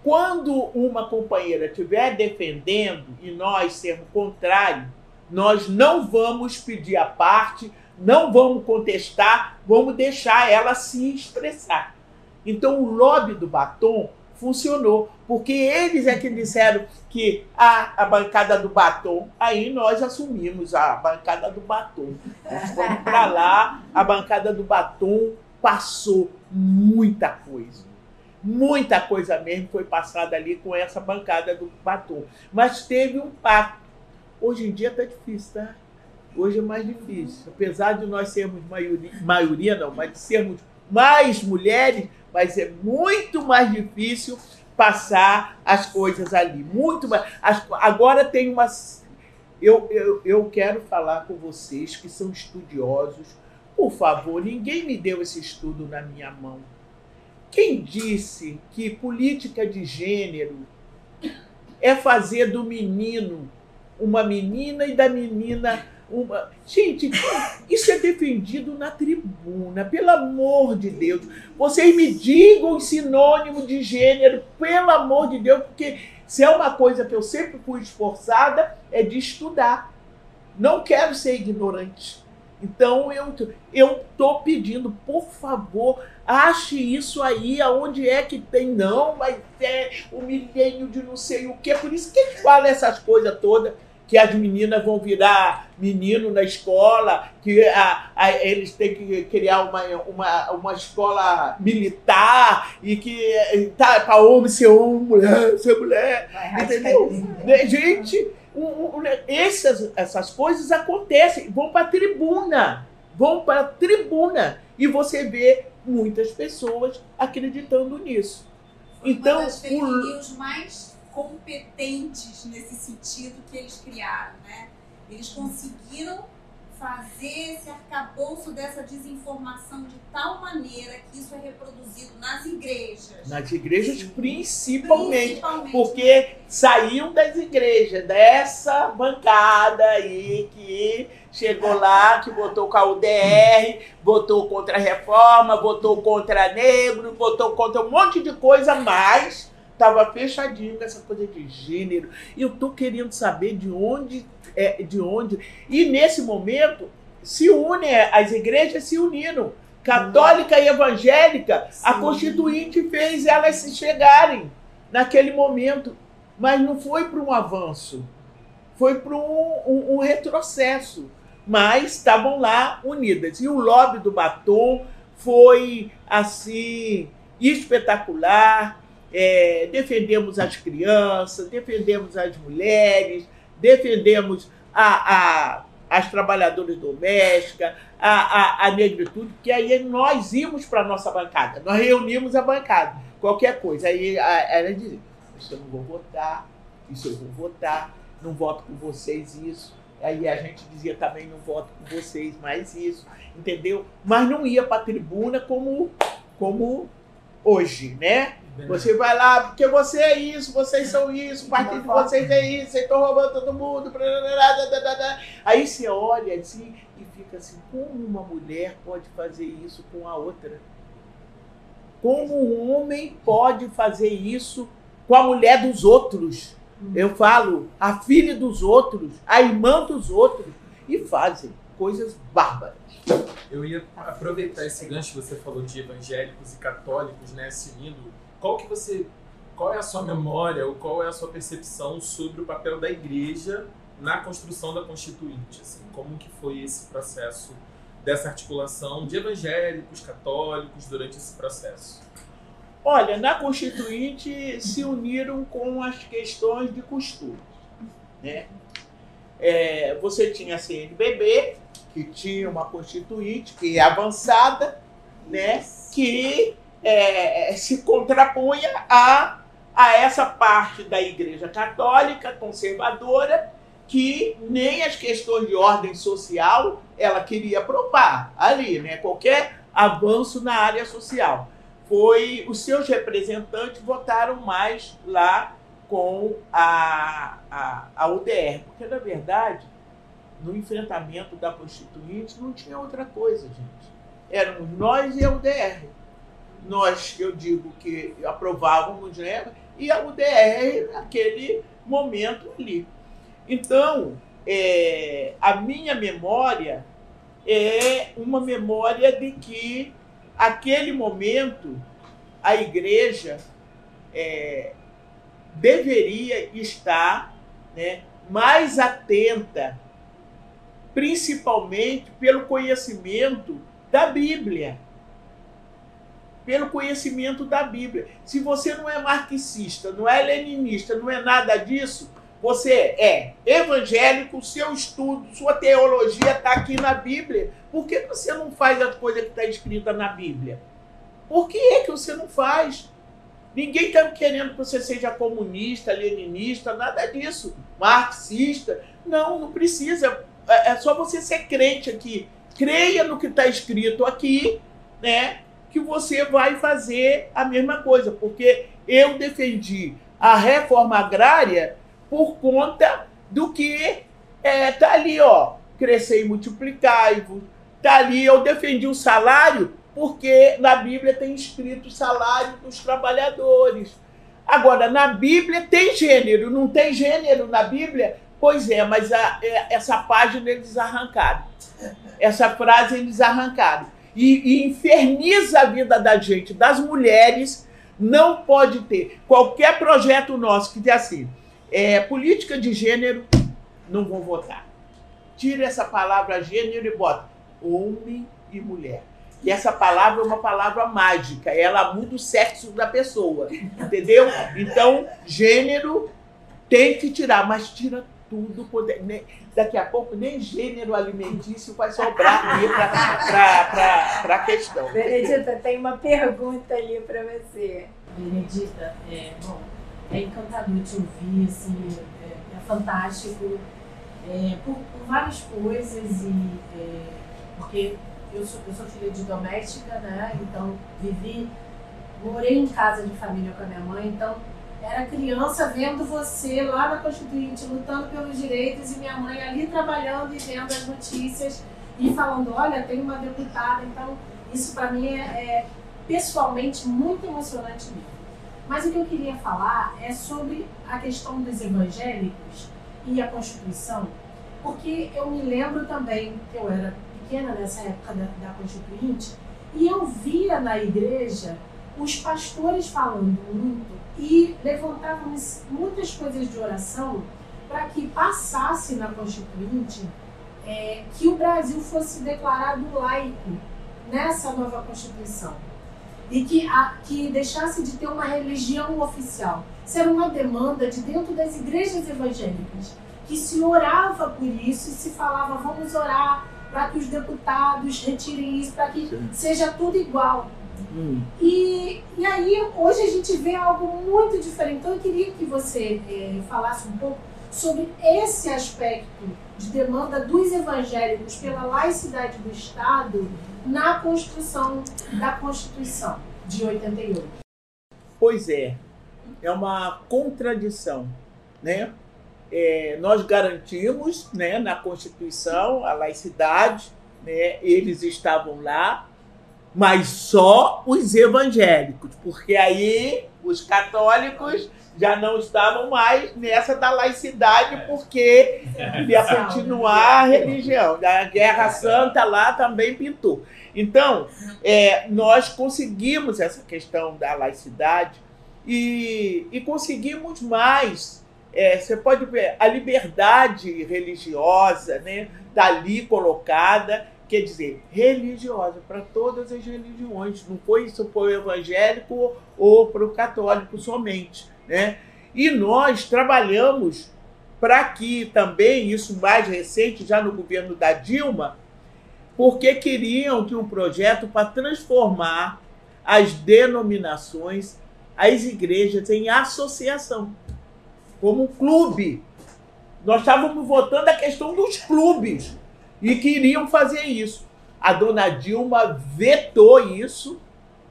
quando uma companheira estiver defendendo e nós sermos contrários, nós não vamos pedir a parte, não vamos contestar, vamos deixar ela se expressar. Então, o lobby do batom funcionou, porque eles é que disseram que a bancada do batom, aí nós assumimos a bancada do batom. Nós fomos para lá, a bancada do batom passou muita coisa mesmo foi passada ali com essa bancada do batom. Mas teve um pacto. Hoje em dia está difícil, tá? Hoje é mais difícil. Apesar de nós sermos maioria não, mas de sermos mais mulheres, mas é muito mais difícil passar as coisas ali. Muito mais. Agora tem umas... Eu quero falar com vocês que são estudiosos. Por favor, ninguém me deu esse estudo na minha mão. Quem disse que política de gênero é fazer do menino uma menina e da menina uma... Gente, isso é defendido na tribuna, pelo amor de Deus. Vocês me digam sinônimo de gênero, pelo amor de Deus, porque se é uma coisa que eu sempre fui esforçada, é de estudar. Não quero ser ignorante. Então, eu estou pedindo, por favor, ache isso aí, aonde é que tem. Não, mas é o milênio de não sei o quê. Por isso que eles falam essas coisas todas, que as meninas vão virar menino na escola, que eles têm que criar uma escola militar, e que tá para homem ser homem, mulher ser mulher. Entendeu? Gente... Essas coisas acontecem, vão para a tribuna, e você vê muitas pessoas acreditando nisso. Então, uma das fake news mais competentes nesse sentido que eles criaram, né? Eles conseguiram fazer esse arcabouço dessa desinformação de tal maneira que isso é reproduzido nas igrejas. Nas igrejas, principalmente, porque saíam das igrejas, dessa bancada aí que chegou lá, que votou com a UDR, votou contra a reforma, votou contra negro, votou contra um monte de coisa, mas estava fechadinho com essa coisa de gênero. E eu estou querendo saber de onde. E nesse momento se unem, as igrejas se uniram. Católica e evangélica, sim. A Constituinte fez elas se chegarem naquele momento. Mas não foi para um avanço, foi para um retrocesso. Mas estavam lá unidas. E o lobby do batom foi assim espetacular. Defendemos as crianças, defendemos as mulheres, defendemos as trabalhadoras domésticas, a negritude, que aí nós íamos para a nossa bancada, nós reunimos a bancada, qualquer coisa. Aí ela dizia, isso eu não vou votar, isso eu vou votar, não voto com vocês isso. Aí a gente dizia também, não voto com vocês mais isso, entendeu? Mas não ia para a tribuna como hoje, né? Você vai lá, porque você é isso, vocês são isso, o partido de vocês é isso, vocês estão roubando todo mundo. Aí você olha assim e fica assim, como uma mulher pode fazer isso com a outra? Como um homem pode fazer isso com a mulher dos outros? Eu falo, a filha dos outros, a irmã dos outros, e fazem coisas bárbaras. Eu ia aproveitar esse gancho que você falou de evangélicos e católicos, né, se unindo. Qual é a sua memória ou qual é a sua percepção sobre o papel da igreja na construção da Constituinte? Assim, como que foi esse processo dessa articulação de evangélicos, católicos durante esse processo? Olha, na Constituinte se uniram com as questões de costumes, né? Você tinha a CNBB, que tinha uma Constituinte que é avançada, né? Que se contrapunha a essa parte da Igreja Católica conservadora, que nem as questões de ordem social ela queria aprovar ali, né? Qualquer avanço na área social. os seus representantes votaram mais lá com a UDR. Porque, na verdade, no enfrentamento da Constituinte não tinha outra coisa, gente. Éramos nós e a UDR. Nós, eu digo que aprovávamos, né? E a UDR naquele momento ali. Então, a minha memória é uma memória de que, aquele momento, a igreja deveria estar, né, mais atenta, principalmente pelo conhecimento da Bíblia. Pelo conhecimento da Bíblia. Se você não é marxista, não é leninista, não é nada disso, você é evangélico, seu estudo, sua teologia está aqui na Bíblia. Por que você não faz a coisa que está escrita na Bíblia? Por que é que você não faz? Ninguém está querendo que você seja comunista, leninista, nada disso. Marxista. Não, não precisa. É só você ser crente aqui. Creia no que está escrito aqui, né? Que você vai fazer a mesma coisa. Porque eu defendi a reforma agrária por conta do que está ali, ó. Crescer e multiplicar-vos. Está ali, eu defendi o salário porque na Bíblia tem escrito o salário dos trabalhadores. Agora, na Bíblia tem gênero, não tem gênero na Bíblia? Pois é, mas essa página eles arrancaram. Essa frase eles arrancaram. E inferniza a vida da gente, das mulheres. Não pode ter. Qualquer projeto nosso que tenha assim, política de gênero, não vou votar. Tira essa palavra gênero e bota homem e mulher. E essa palavra é uma palavra mágica, ela muda o sexo da pessoa, entendeu? Então, gênero tem que tirar, mas tira tudo. Daqui a pouco nem gênero alimentício vai sobrar ali para a questão. Benedita, tem uma pergunta ali para você. Benedita, bom, é encantador te ouvir, assim, é fantástico, por várias coisas, porque eu sou filha de doméstica, né? Então morei em casa de família com a minha mãe, então era criança vendo você lá na Constituinte lutando pelos direitos e minha mãe ali trabalhando e vendo as notícias e falando, olha, tem uma deputada. Então isso para mim é pessoalmente muito emocionante mesmo. Mas o que eu queria falar é sobre a questão dos evangélicos e a Constituição, porque eu me lembro também que eu era pequena nessa época da Constituinte e eu via na igreja os pastores falando muito e levantavam muitas coisas de oração para que passasse na Constituinte que o Brasil fosse declarado laico nessa nova Constituição e que deixasse de ter uma religião oficial. Isso era uma demanda de dentro das igrejas evangélicas, que se orava por isso e se falava, vamos orar para que os deputados retirem isso, para que seja tudo igual. E aí, hoje a gente vê algo muito diferente. Então eu queria que você falasse um pouco sobre esse aspecto de demanda dos evangélicos pela laicidade do Estado na construção da Constituição de 88. Pois é uma contradição, né? Nós garantimos, né, na Constituição a laicidade, né? Eles estavam lá, mas só os evangélicos, porque aí os católicos já não estavam mais nessa da laicidade, porque ia continuar a religião. A Guerra Santa lá também pintou. Então, nós conseguimos essa questão da laicidade e conseguimos mais. Você pode ver, a liberdade religiosa, né, está ali colocada, quer dizer, religiosa, para todas as religiões. Não foi isso para o evangélico ou para o católico somente, né? E nós trabalhamos para que também, isso mais recente, já no governo da Dilma, porque queriam que um projeto para transformar as denominações, as igrejas, em associação, como um clube. Nós estávamos votando a questão dos clubes e queriam fazer isso. A dona Dilma vetou isso,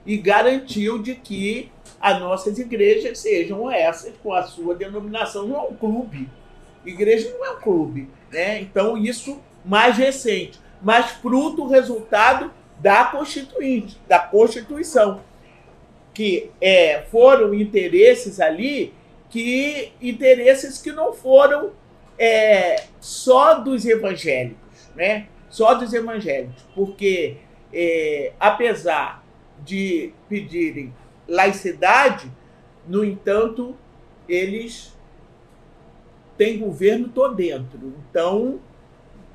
e garantiu de que as nossas igrejas sejam essas, com a sua denominação. Não é um clube. Igreja não é um clube, né? Então, isso mais recente, mas fruto, resultado da Constituinte, da Constituição, que foram interesses ali, interesses que não foram só dos evangélicos, né? Só dos evangélicos, porque apesar de pedirem laicidade, no entanto, eles têm governo todo dentro. Então,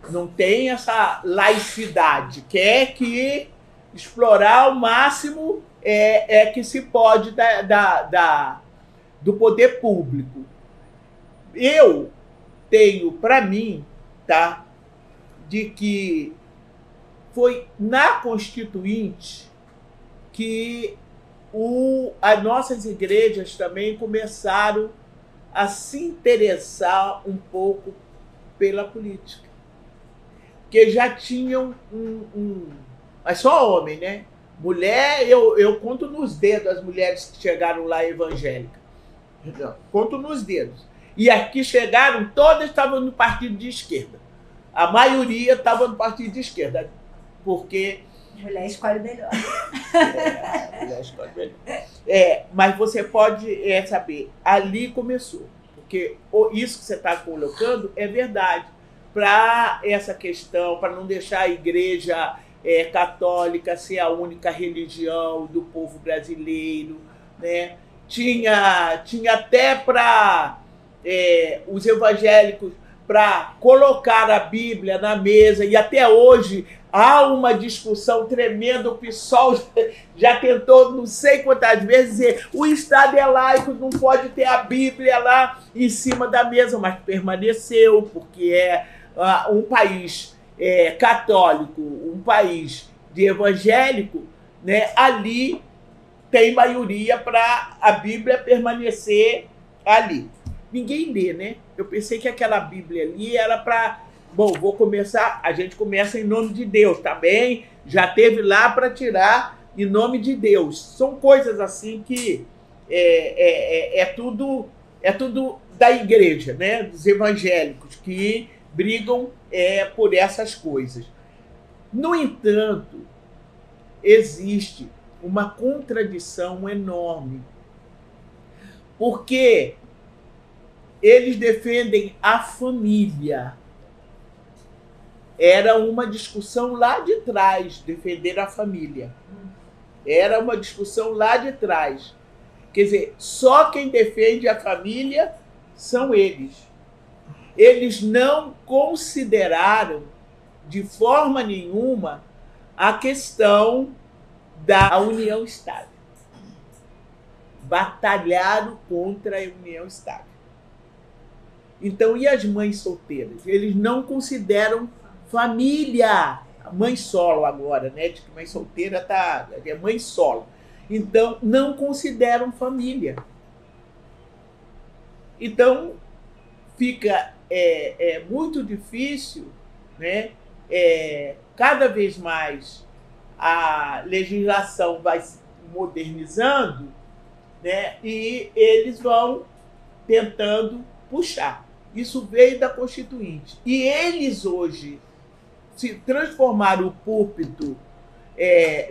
não tem essa laicidade. Quer que explorar ao máximo que se pode do poder público. Eu tenho para mim, tá, de que foi na Constituinte que as nossas igrejas também começaram a se interessar um pouco pela política. Porque já tinham mas só homem, né? Mulher, eu conto nos dedos as mulheres que chegaram lá evangélicas. Conto nos dedos. E as que chegaram, todas estavam no partido de esquerda. A maioria estava no partido de esquerda. Porque... Mulher escolhe melhor. Mulher escolhe melhor. Mas você pode saber, ali começou. Porque isso que você está colocando é verdade. Para essa questão, para não deixar a igreja católica ser a única religião do povo brasileiro, né? Tinha até para os evangélicos, para colocar a Bíblia na mesa, e até hoje há uma discussão tremenda. O PSOL já tentou não sei quantas vezes dizer o Estado é laico, não pode ter a Bíblia lá em cima da mesa, mas permaneceu, porque um país católico, um país de evangélico, né? Ali tem maioria para a Bíblia permanecer ali. Ninguém lê, né? Eu pensei que aquela Bíblia ali era para... Bom, vou começar... A gente começa em nome de Deus, tá bem? Já teve lá para tirar em nome de Deus. São coisas assim que tudo da igreja, né? Dos evangélicos, que brigam por essas coisas. No entanto, existe uma contradição enorme, porque eles defendem a família. Era uma discussão lá de trás, defender a família. Era uma discussão lá de trás. Quer dizer, só quem defende a família são eles. Eles não consideraram de forma nenhuma a questão da união estável. Batalharam contra a união estável. Então, e as mães solteiras? Eles não consideram família. Mãe solo agora, né? De que mãe solteira é mãe solo. Então, não consideram família. Então, fica muito difícil, né? Cada vez mais a legislação vai se modernizando, né? E eles vão tentando puxar. Isso veio da Constituinte. E eles hoje se transformaram o púlpito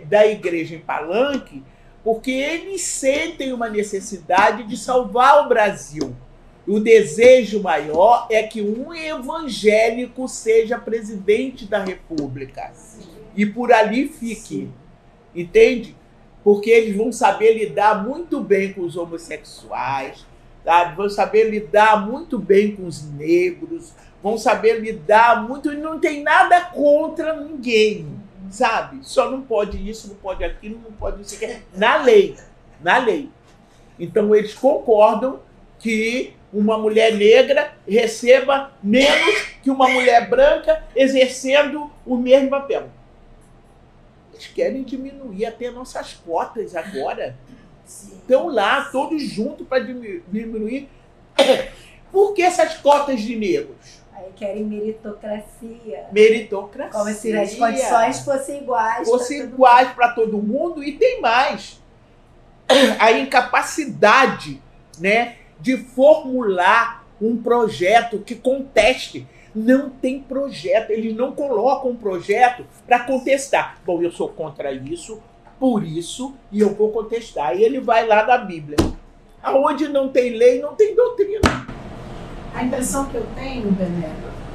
da igreja em palanque, porque eles sentem uma necessidade de salvar o Brasil. O desejo maior é que um evangélico seja presidente da República. E por ali fique. Entende? Porque eles vão saber lidar muito bem com os homossexuais, sabe? Vão saber lidar muito bem com os negros, vão saber lidar muito... E não tem nada contra ninguém, sabe? Só não pode isso, não pode aquilo, não pode isso. Na lei. Na lei. Então, eles concordam que uma mulher negra receba menos que uma mulher branca exercendo o mesmo papel. Eles querem diminuir até nossas cotas agora. Estão lá todos juntos para diminuir. Por que essas cotas de negros? Aí querem meritocracia. Meritocracia. Como se as condições fossem iguais. Fossem iguais para todo mundo. E tem mais. A incapacidade, né, de formular um projeto que conteste. Não tem projeto. Eles não colocam um projeto para contestar. Bom, eu sou contra isso, por isso, e eu vou contestar. E ele vai lá na Bíblia. Aonde não tem lei, não tem doutrina. A impressão que eu tenho, Bené,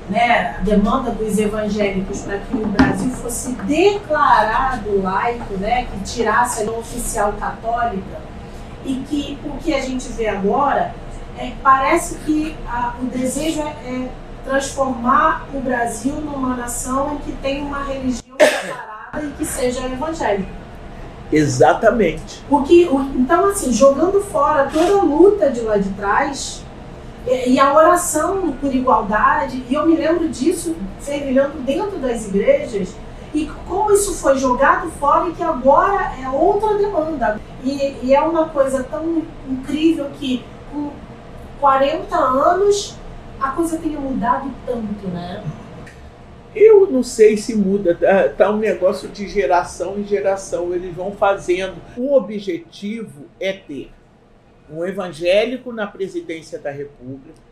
né, a demanda dos evangélicos para que o Brasil fosse declarado laico, né, que tirasse a oficial católica, e que o que a gente vê agora, parece que o desejo é transformar o Brasil numa nação em que tem uma religião separada e que seja evangélica. Exatamente. Então, assim, jogando fora toda a luta de lá de trás e a oração por igualdade, e eu me lembro disso fervilhando dentro das igrejas, e como isso foi jogado fora e que agora é outra demanda. E é uma coisa tão incrível que com 40 anos a coisa tenha mudado tanto, né? Eu não sei se muda, tá um negócio de geração em geração, eles vão fazendo. Um objetivo é ter um evangélico na presidência da República,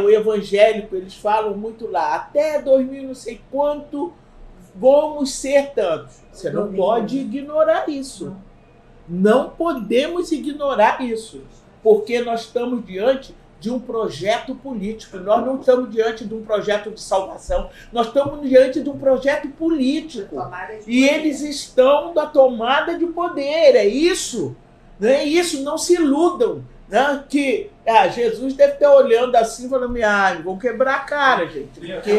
o evangélico, eles falam muito lá, até 2000 não sei quanto, vamos ser tantos. Você não pode ignorar isso. Não podemos ignorar isso, porque nós estamos diante de um projeto político. Nós não estamos diante de um projeto de salvação, nós estamos diante de um projeto político. E eles estão na tomada de poder, é isso. Né? Isso, não se iludam. Né? Que Jesus deve estar olhando assim, falando, vou quebrar a cara, gente. Porque,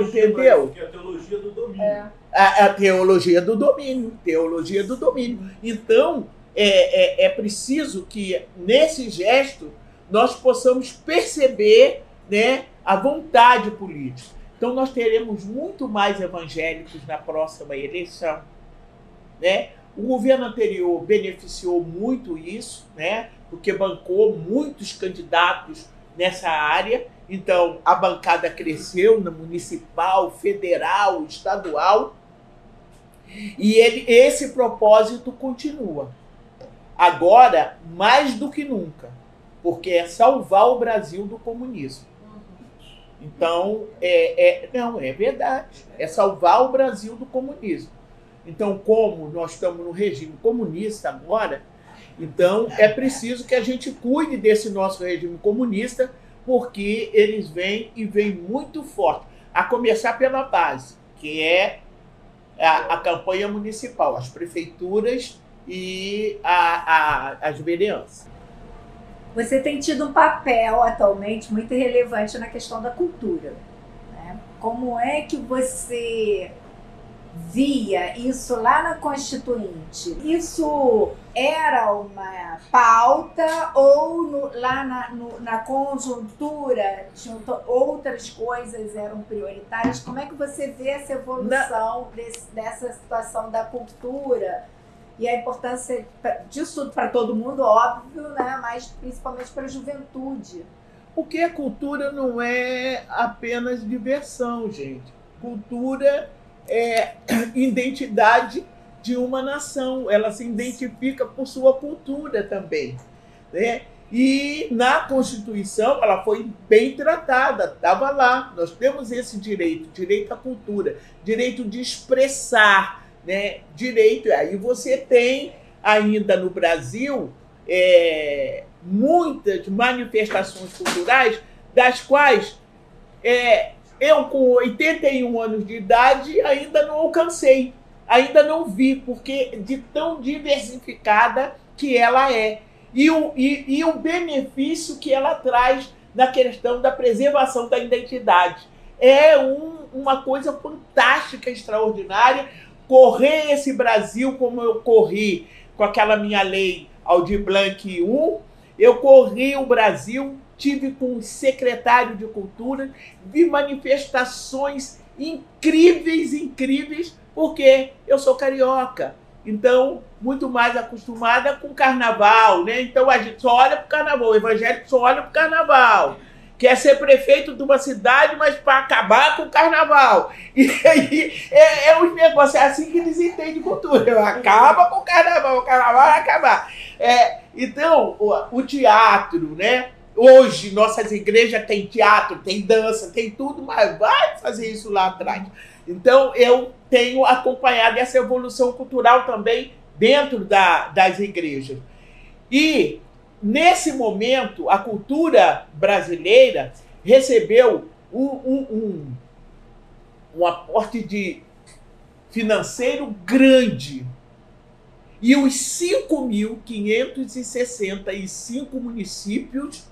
entendeu? Que é a teologia do domínio. A teologia do domínio. Teologia do domínio. Então, é preciso que, nesse gesto, nós possamos perceber, né, a vontade política. Então, nós teremos muito mais evangélicos na próxima eleição. Né? O governo anterior beneficiou muito isso, né, porque bancou muitos candidatos nessa área. Então, a bancada cresceu na municipal, federal, estadual. E esse propósito continua. Agora, mais do que nunca, porque é salvar o Brasil do comunismo. Então, não, é verdade. É salvar o Brasil do comunismo. Então, como nós estamos no regime comunista agora, então é preciso que a gente cuide desse nosso regime comunista, porque eles vêm e vêm muito forte. A começar pela base, que é a campanha municipal, as prefeituras e as vereanças. Você tem tido um papel atualmente muito relevante na questão da cultura, né? Como é que você via isso lá na Constituinte? Isso era uma pauta ou lá na conjuntura outras coisas eram prioritárias? Como é que você vê essa evolução dessa situação da cultura e a importância disso para todo mundo, óbvio, né? Mas principalmente para a juventude? Porque a cultura não é apenas diversão, gente. Cultura é identidade de uma nação, ela se identifica por sua cultura também, né? E na Constituição ela foi bem tratada, estava lá, nós temos esse direito à cultura, direito de expressar, né? Direito, aí você tem ainda no Brasil muitas manifestações culturais, das quais eu, com 81 anos de idade, ainda não alcancei, ainda não vi, porque de tão diversificada que ela é. E o benefício que ela traz na questão da preservação da identidade. É uma coisa fantástica, extraordinária, correr esse Brasil como eu corri com aquela minha lei Aldir Blanc I, eu corri o Brasil, tive com o secretário de Cultura, vi manifestações incríveis, porque eu sou carioca, então muito mais acostumada com carnaval, né? Então a gente só olha para o carnaval, o evangélico só olha para o carnaval. quer ser prefeito de uma cidade, mas para acabar com o carnaval. E aí um negócio assim que eles entendem cultura. Acaba com o carnaval vai acabar. Então, o teatro, né? Hoje, nossas igrejas têm teatro, tem dança, tem tudo, mas vai fazer isso lá atrás. Então, eu tenho acompanhado essa evolução cultural também dentro das igrejas. E, nesse momento, a cultura brasileira recebeu um aporte financeiro grande. E os 5.565 municípios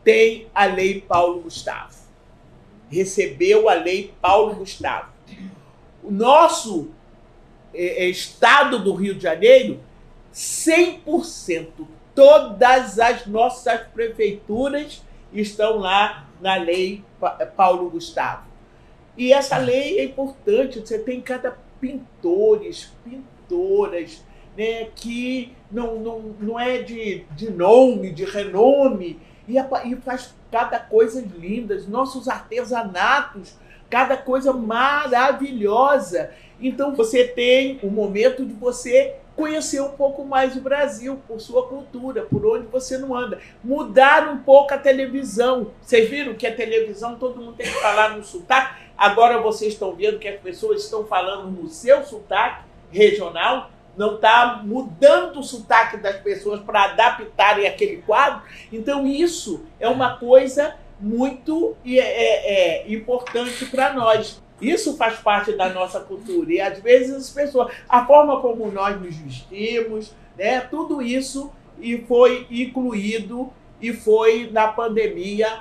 têm a Lei Paulo Gustavo. Recebeu a Lei Paulo Gustavo. O nosso estado do Rio de Janeiro, 100%, todas as nossas prefeituras estão lá na Lei Paulo Gustavo. E essa lei é importante, você tem cada pintoras, né, que não é de nome, de renome, e faz cada coisa linda, nossos artesanatos, cada coisa maravilhosa. Então você tem o momento de você conhecer um pouco mais o Brasil, por sua cultura, por onde você não anda. Mudar um pouco a televisão. Vocês viram que a televisão, todo mundo tem que falar no sotaque. Agora vocês estão vendo que as pessoas estão falando no seu sotaque regional. Não está mudando o sotaque das pessoas para adaptarem aquele quadro. Então isso é uma coisa muito importante para nós. Isso faz parte da nossa cultura. E às vezes as pessoas, a forma como nós nos vestimos, né, tudo isso foi incluído e foi na pandemia,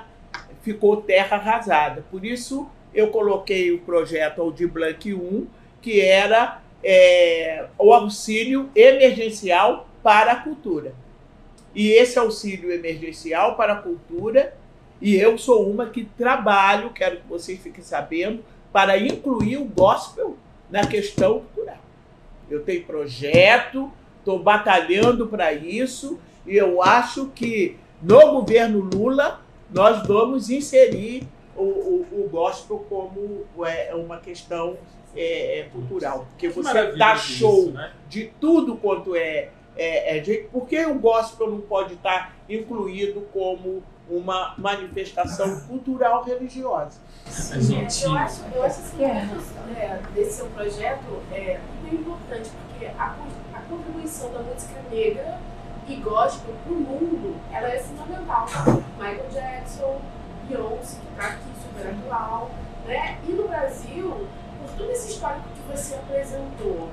ficou terra arrasada. Por isso eu coloquei o projeto Aldir Blanc 1, que era o auxílio emergencial para a cultura. E esse auxílio emergencial para a cultura, e eu sou uma que trabalho, quero que vocês fiquem sabendo, para incluir o gospel na questão cultural. Eu tenho projeto, estou batalhando para isso, e eu acho que no governo Lula nós vamos inserir o gospel como uma questão cultural. Porque você dá show disso, né? De tudo quanto por que o gospel não pode estar incluído como uma manifestação cultural religiosa? Eu acho assim, desse seu projeto é muito importante, porque a contribuição da música negra e gospel para o mundo, ela é fundamental. Michael Jackson, Beyoncé, que está aqui super atual, né? E no Brasil, por todo esse histórico que você apresentou,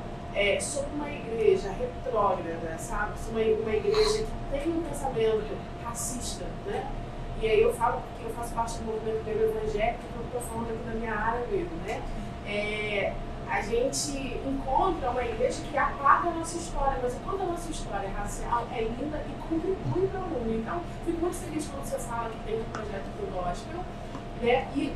sobre uma igreja retrógrada, sabe? Sobre uma igreja que tem um pensamento racista, né? E aí eu falo porque eu faço parte do movimento negro evangélico, então eu estou falando aqui da minha área mesmo, né? A gente encontra uma igreja que apaga a nossa história, mas enquanto a nossa história racial é linda e contribui para o mundo. Então, fico muito feliz quando você fala que tem um projeto do gospel, né? E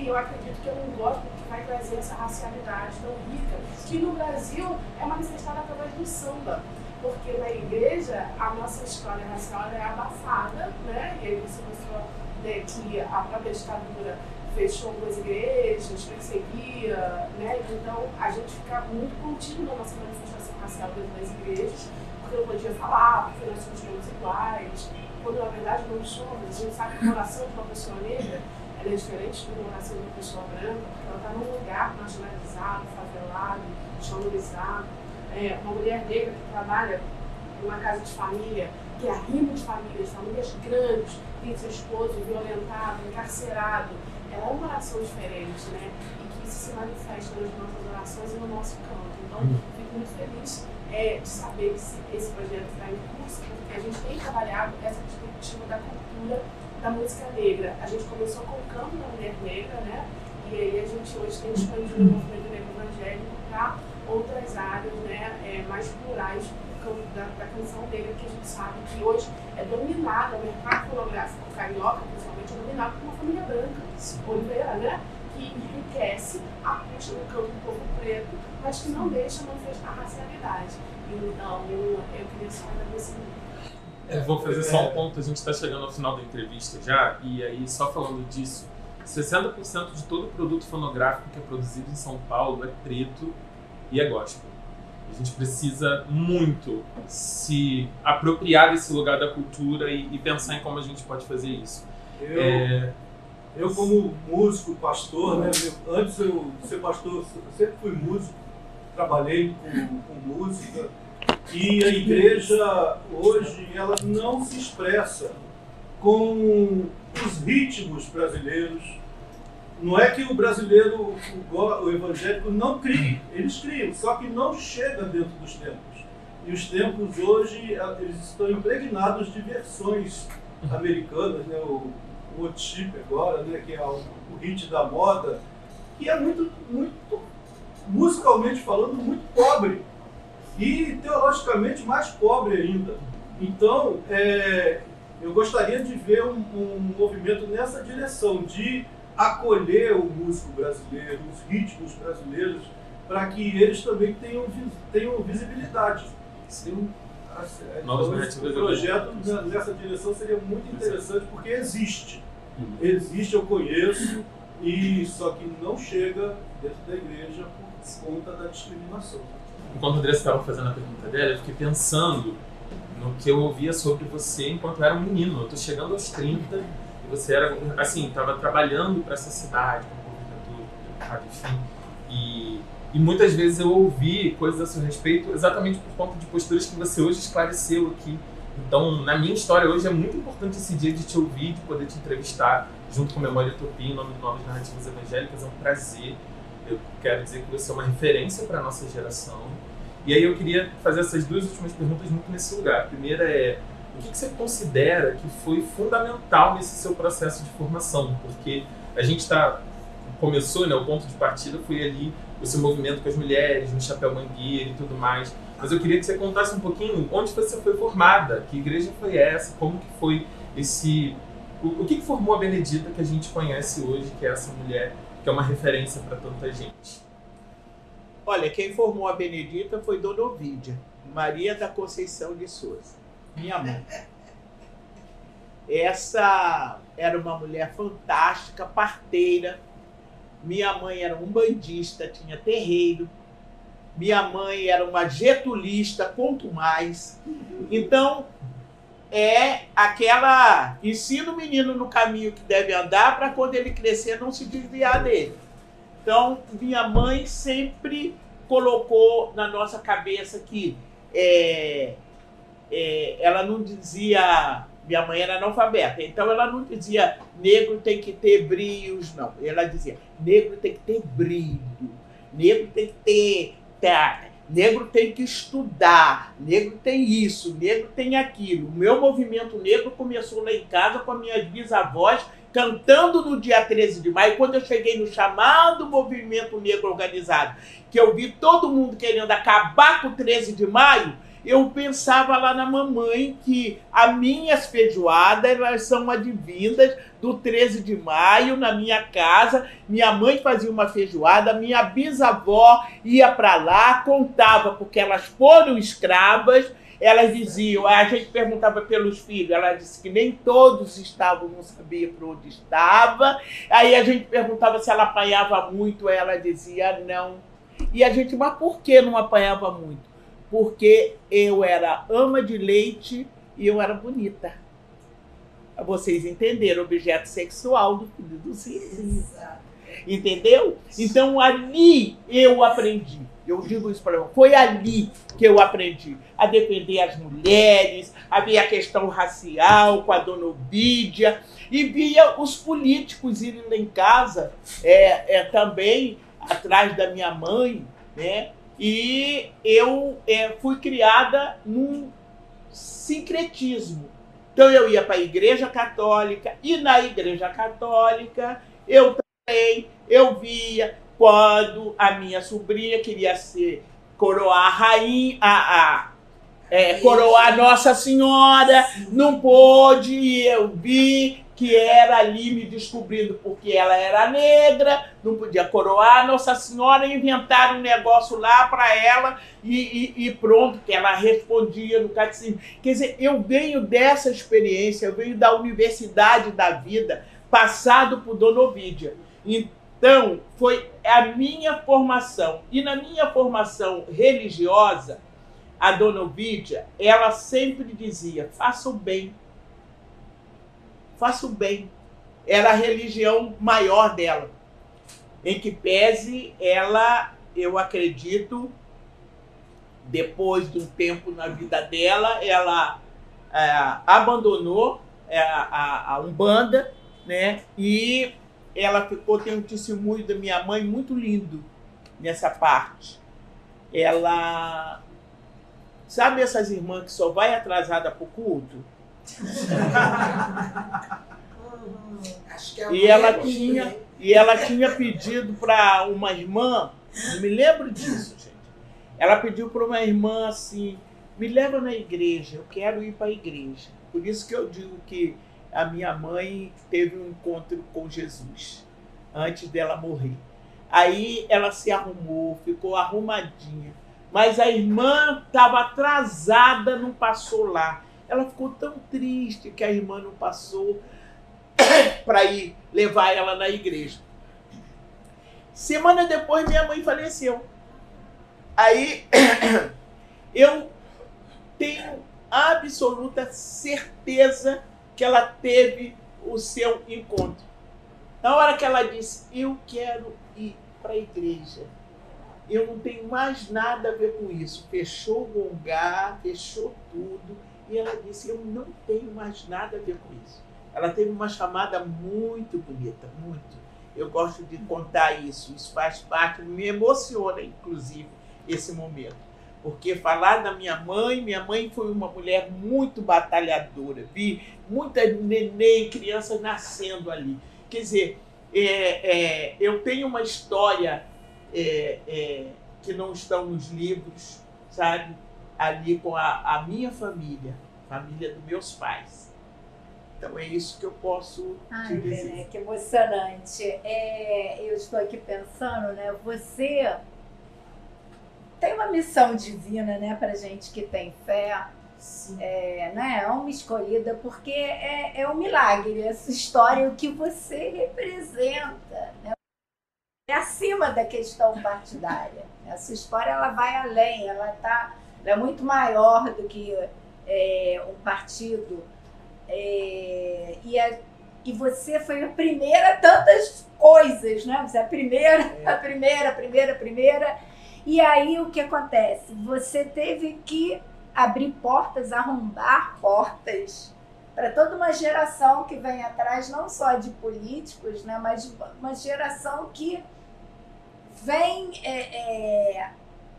eu acredito que é um gospel que vai trazer essa racialidade tão rica, que no Brasil é manifestada através do samba. Porque na igreja a nossa história racial é abafada, né? E aí você mostrou, né, que a própria ditadura fechou algumas igrejas, perseguia, né? Então a gente fica muito contido na nossa manifestação racial dentro das igrejas, porque não podia falar, porque nós somos todos iguais, quando na verdade não somos. A gente sabe que a oração de uma pessoa negra ela é diferente de uma oração de uma pessoa branca, porque ela está num lugar marginalizado, favelado, desvalorizado. Uma mulher negra que trabalha numa casa de família, que é arrimo de famílias grandes, tem seu esposo violentado, encarcerado, ela é uma oração diferente, né? E que isso se manifesta nas nossas orações e no nosso canto. Então, fico muito feliz de saber que esse projeto está em curso, porque a gente tem trabalhado essa perspectiva da cultura da música negra. A gente começou com o canto da mulher negra, né? E aí a gente hoje tem expandido o movimento negro evangélico para outras áreas, né, mais plurais da canção negra, que a gente sabe que hoje é dominada, o mercado fonográfico carioca, principalmente, é dominado por uma família branca, Oliveira, né, que enriquece a custa do campo do povo preto, mas que não deixa manifestar a racialidade. Então, eu queria só agradecer muito. Eu vou fazer só um ponto, a gente está chegando ao final da entrevista já, e aí só falando disso, 60% de todo produto fonográfico que é produzido em São Paulo é preto e é gospel. A gente precisa muito se apropriar desse lugar da cultura e pensar em como a gente pode fazer isso. Eu como músico, pastor, né, antes de eu ser pastor, eu sempre fui músico, trabalhei com música, e a igreja hoje ela não se expressa com os ritmos brasileiros. Não é que o brasileiro, o evangélico não crie, eles criam, só que não chega dentro dos tempos. E os tempos hoje, eles estão impregnados de versões americanas, né? O worship agora, né? Que é o hit da moda, que é muito, musicalmente falando, muito pobre. E teologicamente mais pobre ainda. Então, eu gostaria de ver um movimento nessa direção, de acolher o músico brasileiro, os ritmos brasileiros, para que eles também tenham visibilidade. O projeto nessa direção seria muito interessante, porque existe. Existe, eu conheço, e só que não chega dentro da igreja por conta da discriminação. Enquanto a Andressa estava fazendo a pergunta dela, eu fiquei pensando no que eu ouvia sobre você enquanto eu era um menino. Eu estou chegando aos 30 e você era, assim, estava trabalhando para essa cidade, como governador, enfim. E muitas vezes eu ouvi coisas a seu respeito exatamente por conta de posturas que você hoje esclareceu aqui. Então, na minha história hoje é muito importante esse dia de te ouvir, de poder te entrevistar junto com Memória e Utopia, em nome do Novas Narrativas Evangélicas. É um prazer. Eu quero dizer que você é uma referência para a nossa geração. E aí eu queria fazer essas duas últimas perguntas muito nesse lugar. A primeira é, o que você considera que foi fundamental nesse seu processo de formação? Porque a gente começou, né, o ponto de partida foi ali o seu movimento com as mulheres, no Chapéu Mangueira e tudo mais. Mas eu queria que você contasse um pouquinho onde você foi formada, que igreja foi essa, como que foi esse... O que formou a Benedita que a gente conhece hoje, que é essa mulher que é uma referência para tanta gente? Olha, quem formou a Benedita foi Dona Ovídia, Maria da Conceição de Souza, minha mãe. Essa era uma mulher fantástica, parteira. Minha mãe era umbandista, tinha terreiro. Minha mãe era uma getulista, quanto mais. Então, é aquela... Ensina o menino no caminho que deve andar para quando ele crescer não se desviar dele. Então, minha mãe sempre colocou na nossa cabeça que ela não dizia... Minha mãe era analfabeta, então ela não dizia negro tem que ter brios, não. Ela dizia negro tem que ter brilho, negro tem que ter... negro tem que estudar, negro tem isso, negro tem aquilo. O meu movimento negro começou lá em casa com as minhas bisavós cantando no dia 13 de maio. Quando eu cheguei no chamado movimento negro organizado, que eu vi todo mundo querendo acabar com o 13 de maio, eu pensava lá na mamãe que as minhas feijoadas elas são advindas do 13 de maio na minha casa. Minha mãe fazia uma feijoada, minha bisavó ia para lá, contava, porque elas foram escravas. Elas diziam, a gente perguntava pelos filhos, ela disse que nem todos estavam, não sabia para onde estava. Aí a gente perguntava se ela apanhava muito, ela dizia não. E a gente, mas por que não apanhava muito? Porque eu era ama de leite e eu era bonita. Vocês entenderam, objeto sexual do filho do Cicinho. Entendeu? Então ali eu aprendi. Eu digo isso para você. Foi ali que eu aprendi a defender as mulheres, havia a questão racial com a Dona Ovídia, e via os políticos irem lá em casa, também atrás da minha mãe, né? E eu fui criada num sincretismo. Então eu ia para a Igreja Católica, e na Igreja Católica eu via quando a minha sobrinha queria coroar a rainha, coroar Nossa Senhora, não pôde, e eu vi que era ali me descobrindo porque ela era negra, não podia coroar Nossa Senhora, inventaram um negócio lá para ela e pronto, que ela respondia no catecismo. Quer dizer, eu venho dessa experiência, eu venho da Universidade da Vida, passado por Dona Ovídia. Então, foi a minha formação. E na minha formação religiosa, a Dona Ovídia, ela sempre dizia, faça o bem. Faça o bem. Era a religião maior dela. Em que pese ela, eu acredito, depois de um tempo na vida dela, ela abandonou a Umbanda, né? E ela tem um testemunho da minha mãe muito lindo nessa parte. Ela... Sabe essas irmãs que só vai atrasada para o culto? Acho que E ela tinha pedido para uma irmã, não me lembro disso, gente. Ela pediu para uma irmã assim, me leva na igreja, eu quero ir para a igreja. Por isso que eu digo que a minha mãe teve um encontro com Jesus antes dela morrer. Aí ela se arrumou, ficou arrumadinha. Mas a irmã estava atrasada, não passou lá. Ela ficou tão triste que a irmã não passou para ir levar ela na igreja. Semana depois, minha mãe faleceu. Aí eu tenho absoluta certeza que ela teve o seu encontro. Na hora que ela disse, eu quero ir para a igreja, eu não tenho mais nada a ver com isso. Fechou o Gongá, fechou tudo. E ela disse, eu não tenho mais nada a ver com isso. Ela teve uma chamada muito bonita, muito. Eu gosto de contar isso. Isso faz parte, me emociona, inclusive, esse momento. Porque falar da minha mãe foi uma mulher muito batalhadora. Vi muitas neném, crianças nascendo ali. Quer dizer, eu tenho uma história que não estão nos livros, sabe? Ali com a minha família dos meus pais. Então é isso que eu posso te dizer. Bené, que emocionante. Eu estou aqui pensando, né? Você tem uma missão divina, né, para gente que tem fé. Né, é uma escolhida, porque é um milagre essa história, o que você representa, né? É acima da questão partidária. Essa história ela vai além, ela é muito maior do que um partido. E você foi a primeira tantas coisas, né? Você é a primeira. E aí o que acontece? Você teve que abrir portas, arrombar portas para toda uma geração que vem atrás, não só de políticos, né? Mas uma geração que vem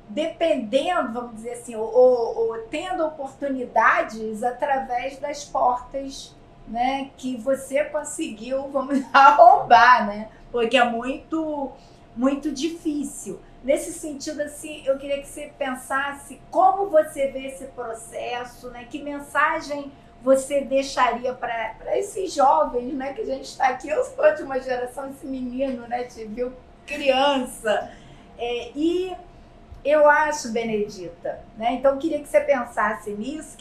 dependendo, vamos dizer assim, ou tendo oportunidades através das portas, né, que você conseguiu, vamos arrombar, né? Porque é muito, muito difícil. Nesse sentido, assim, eu queria que você pensasse como você vê esse processo, né? Que mensagem você deixaria para esses jovens, né? Que a gente está aqui, eu sou de uma geração, esse menino, né? Te viu criança. E eu acho, Benedita, né? Então eu queria que você pensasse nisso,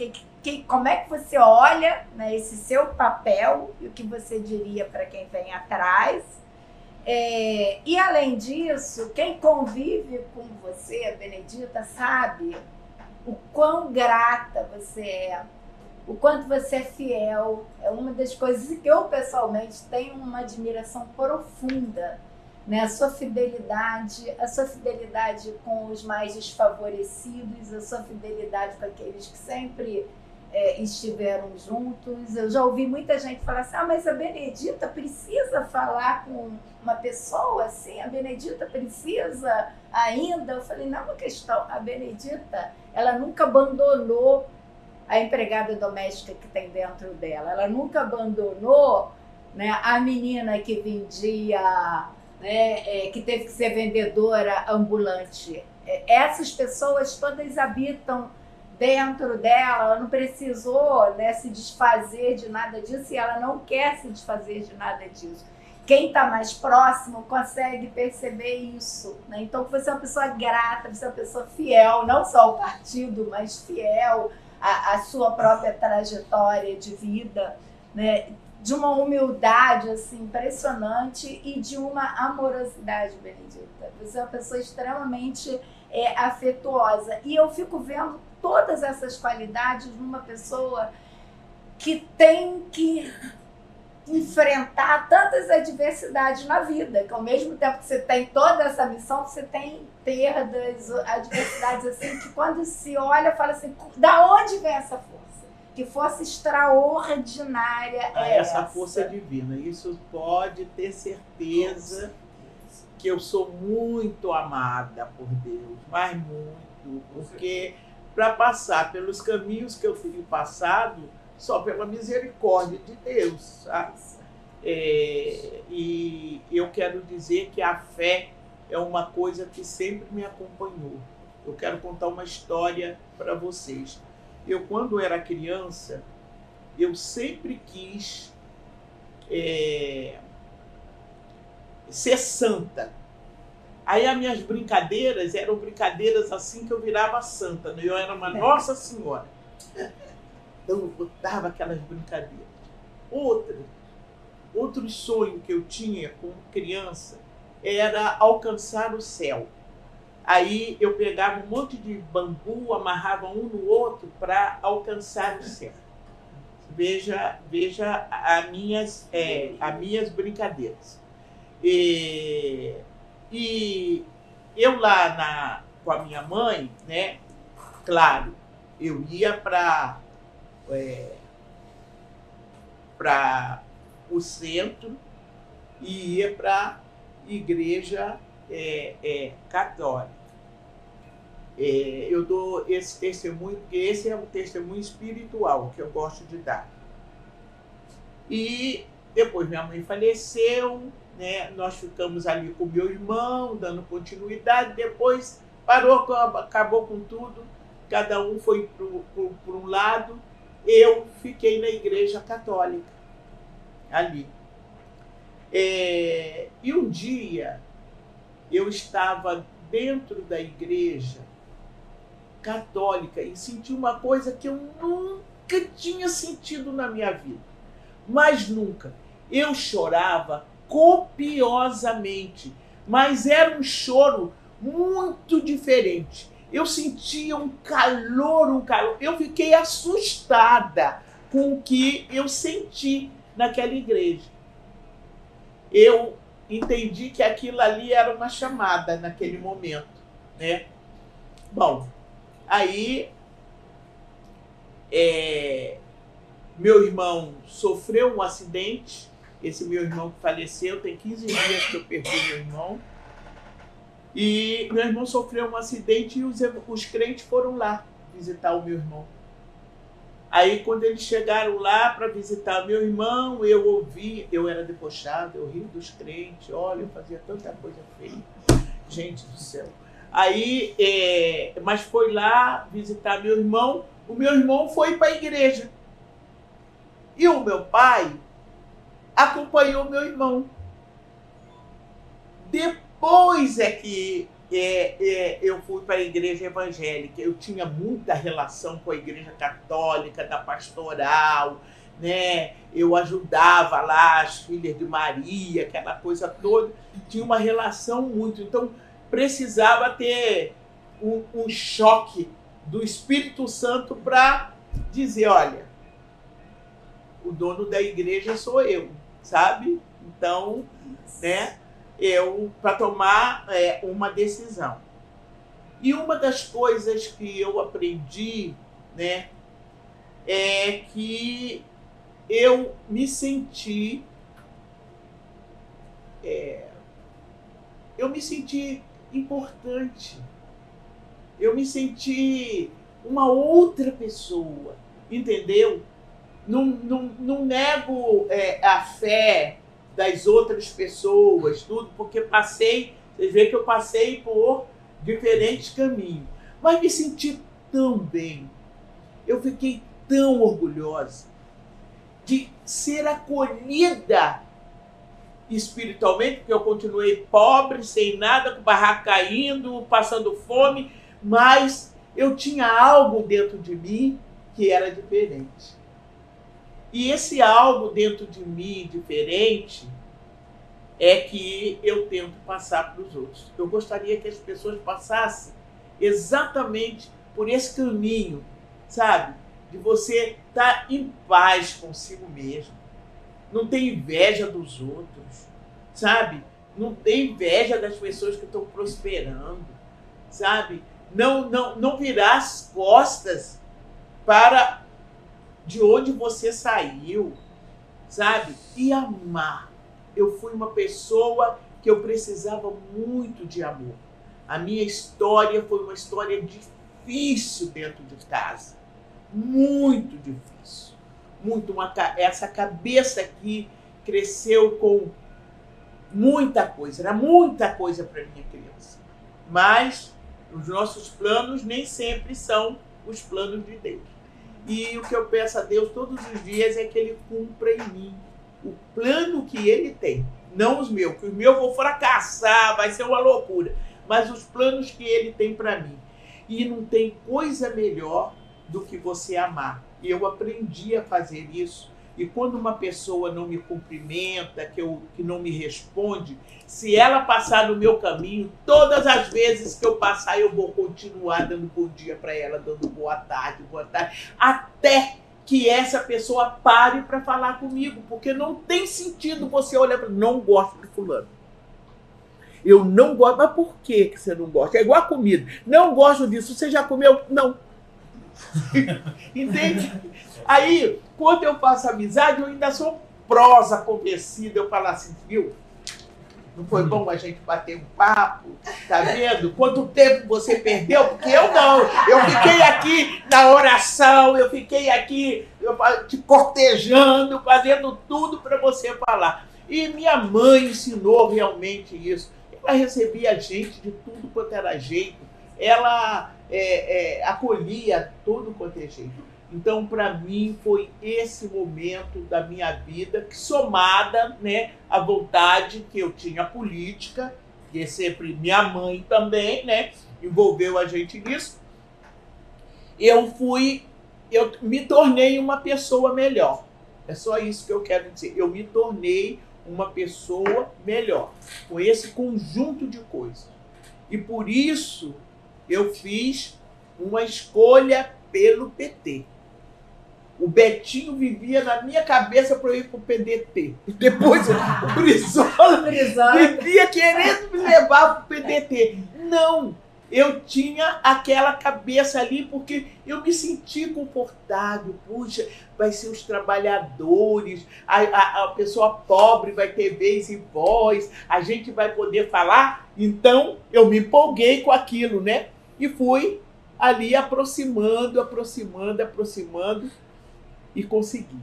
como é que você olha, né, esse seu papel e o que você diria para quem vem atrás. E além disso, quem convive com você, Benedita, sabe o quão grata você é, o quanto você é fiel. É uma das coisas que eu pessoalmente tenho uma admiração profunda, né? A sua fidelidade com os mais desfavorecidos, a sua fidelidade com aqueles que sempre estiveram juntos. Eu já ouvi muita gente falar assim, mas a Benedita precisa falar com uma pessoa assim, a Benedita precisa ainda. Eu falei, não é uma questão, a Benedita, ela nunca abandonou a empregada doméstica que tem dentro dela, ela nunca abandonou, né, a menina que vendia, né, que teve que ser vendedora ambulante. Essas pessoas todas habitam dentro dela, ela não precisou, né, se desfazer de nada disso e ela não quer se desfazer de nada disso. Quem está mais próximo consegue perceber isso, né? Então, você é uma pessoa grata, você é uma pessoa fiel, não só ao partido, mas fiel à sua própria trajetória de vida, né? De uma humildade assim, impressionante e de uma amorosidade, Benedita. Você é uma pessoa extremamente afetuosa. E eu fico vendo todas essas qualidades numa pessoa que tem que enfrentar tantas adversidades na vida, que ao mesmo tempo que você tem toda essa missão, você tem perdas, adversidades assim, que quando se olha, fala assim, da onde vem essa força? Que força extraordinária é essa força divina. Isso pode ter certeza que eu sou muito amada por Deus, mas muito, porque para passar pelos caminhos que eu tenho passado, só pela misericórdia de Deus, sabe? E eu quero dizer que a fé é uma coisa que sempre me acompanhou. Eu quero contar uma história para vocês. Eu, quando era criança, eu sempre quis ser santa. Aí as minhas brincadeiras eram brincadeiras assim que eu virava santa, né? Eu era uma Nossa Senhora. Então eu botava aquelas brincadeiras. Outro sonho que eu tinha como criança era alcançar o céu. Aí eu pegava um monte de bambu, amarrava um no outro para alcançar o céu. Veja as minhas brincadeiras. E eu lá com a minha mãe, né? Claro, eu ia para o centro e ia para a igreja católica. Eu dou esse testemunho, porque esse é um testemunho espiritual que eu gosto de dar. E depois minha mãe faleceu, né? Nós ficamos ali com meu irmão, dando continuidade. Depois acabou com tudo, cada um foi por um lado. Eu fiquei na igreja católica, ali. E um dia eu estava dentro da igreja católica e senti uma coisa que eu nunca tinha sentido na minha vida. Mas nunca. Eu chorava copiosamente, mas era um choro muito diferente. Eu sentia um calor. Eu fiquei assustada com o que eu senti naquela igreja. Eu entendi que aquilo ali era uma chamada naquele momento, né? Bom, aí meu irmão sofreu um acidente. Esse meu irmão que faleceu, tem 15 dias que eu perdi meu irmão. E meu irmão sofreu um acidente e os crentes foram lá visitar o meu irmão. Aí, quando eles chegaram lá para visitar meu irmão, eu ouvi, eu era debochado, eu ri dos crentes, olha, eu fazia tanta coisa feia. Gente do céu. Aí, mas foi lá visitar meu irmão, o meu irmão foi para a igreja. E o meu pai acompanhou meu irmão. Depois é que eu fui para a igreja evangélica. Eu tinha muita relação com a igreja católica, da pastoral, né? Eu ajudava lá as filhas de Maria, aquela coisa toda. Tinha uma relação muito. Então, precisava ter um choque do Espírito Santo para dizer, olha, o dono da igreja sou eu, sabe? Então, né? Para tomar uma decisão. E uma das coisas que eu aprendi, né, é que eu me senti importante. Eu me senti uma outra pessoa, entendeu? Não nego a fé das outras pessoas, tudo, porque vocês veem que eu passei por diferentes caminhos. Mas me senti tão bem, eu fiquei tão orgulhosa de ser acolhida espiritualmente, porque eu continuei pobre, sem nada, com o barraco caindo, passando fome, mas eu tinha algo dentro de mim que era diferente. E esse algo dentro de mim diferente é que eu tento passar para os outros. Eu gostaria que as pessoas passassem exatamente por esse caminho, sabe? De você estar em paz consigo mesmo. Não ter inveja dos outros, sabe? Não ter inveja das pessoas que estão prosperando, sabe? Não virar as costas para de onde você saiu, sabe? E amar. Eu fui uma pessoa que eu precisava muito de amor. A minha história foi uma história difícil dentro de casa. Muito difícil. Essa cabeça aqui cresceu com muita coisa. Era muita coisa para minha criança. Mas os nossos planos nem sempre são os planos de Deus. E o que eu peço a Deus todos os dias é que Ele cumpra em mim o plano que Ele tem. Não os meus, que os meus vão fracassar, vai ser uma loucura. Mas os planos que Ele tem para mim. E não tem coisa melhor do que você amar. E eu aprendi a fazer isso. E quando uma pessoa não me cumprimenta, que não me responde, se ela passar no meu caminho, todas as vezes que eu passar, eu vou continuar dando bom dia para ela, dando boa tarde, até que essa pessoa pare para falar comigo, porque não tem sentido você olhar para não gosto de fulano. Eu não gosto, mas por que você não gosta? É igual a comida. Não gosto disso. Você já comeu? Não. Entende? Aí, quando eu faço amizade, eu ainda sou prosa convencida. Eu falo assim, viu? Não foi bom a gente bater um papo? Tá vendo? Quanto tempo você perdeu? Porque eu não. Eu fiquei aqui na oração, eu fiquei aqui te cortejando, fazendo tudo para você falar. E minha mãe ensinou realmente isso. Ela recebia gente de tudo quanto era jeito. Ela acolhia tudo quanto é jeito. Então, para mim, foi esse momento da minha vida, que somada, né, à vontade que eu tinha política, que sempre minha mãe também, né, envolveu a gente nisso, eu me tornei uma pessoa melhor. É só isso que eu quero dizer. Eu me tornei uma pessoa melhor, com esse conjunto de coisas. E por isso eu fiz uma escolha pelo PT. O Betinho vivia na minha cabeça para eu ir para o PDT. Depois o Brizola vivia querendo me levar para o PDT. Não, eu tinha aquela cabeça ali porque eu me senti confortável. Puxa, vai ser os trabalhadores, a pessoa pobre vai ter vez e voz, a gente vai poder falar. Então eu me empolguei com aquilo, né? E fui ali aproximando e consegui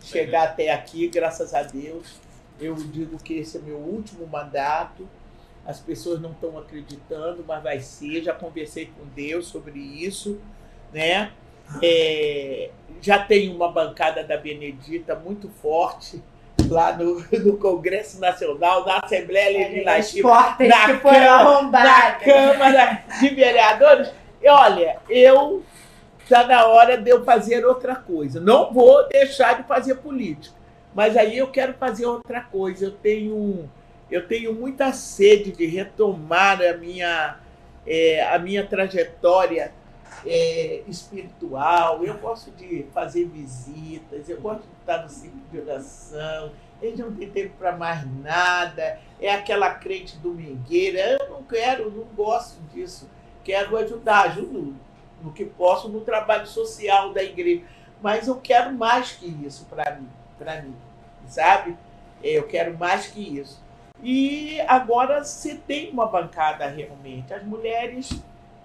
chegar até aqui, graças a Deus. Eu digo que esse é meu último mandato. As pessoas não estão acreditando, mas vai ser. Já conversei com Deus sobre isso, né? Já tem uma bancada da Benedita muito forte lá no Congresso Nacional, na Assembleia Legislativa, na Câmara de Vereadores. E olha, está na hora de eu fazer outra coisa. Não vou deixar de fazer política, mas aí eu quero fazer outra coisa. Eu tenho muita sede de retomar a minha trajetória espiritual. Eu gosto de fazer visitas, eu gosto de estar no ciclo de oração. Eles não tem tempo para mais nada. É aquela crente domingueira. Eu não gosto disso. Quero ajudo no que posso no trabalho social da igreja. Mas eu quero mais que isso para mim, sabe? Eu quero mais que isso. E agora se tem uma bancada realmente. As mulheres,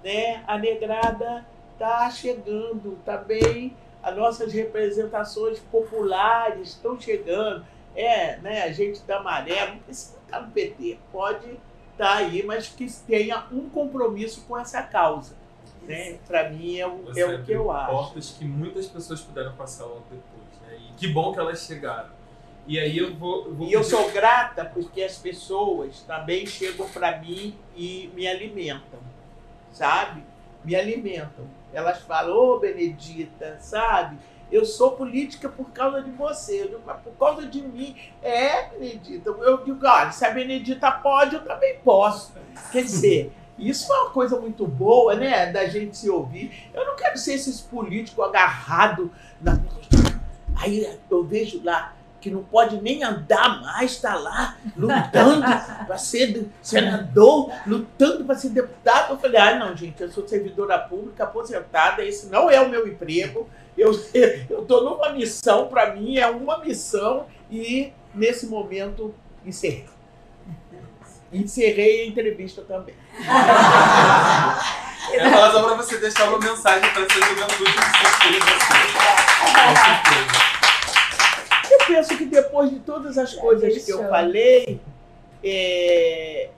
né, a negrada está chegando também, as nossas representações populares estão chegando. Né, a gente da Maré, não precisa estar no PT, pode estar aí, mas que tenha um compromisso com essa causa. Né? Para mim é o que eu acho. Portas que muitas pessoas puderam passar logo depois, né? E que bom que elas chegaram. E aí eu vou eu sou grata porque as pessoas também chegam para mim e me alimentam, sabe? Me alimentam. Elas falam, ô Benedita, sabe? Eu sou política por causa de você. Eu digo, mas por causa de mim. Benedita. Eu digo, olha, se a Benedita pode, eu também posso. Quer dizer, isso é uma coisa muito boa, né? Da gente se ouvir. Eu não quero ser esses políticos agarrados na... Aí eu vejo lá que não pode nem andar mais, está lá lutando para ser senador, lutando para ser deputado. Eu falei, não, gente, eu sou servidora pública aposentada, esse não é o meu emprego, eu estou numa missão, para mim é uma missão, e nesse momento encerrei. Encerrei a entrevista também. É falar só para você deixar uma mensagem para essa juventude que se inspira em você. Com certeza. Eu penso que depois de todas as coisas que eu falei,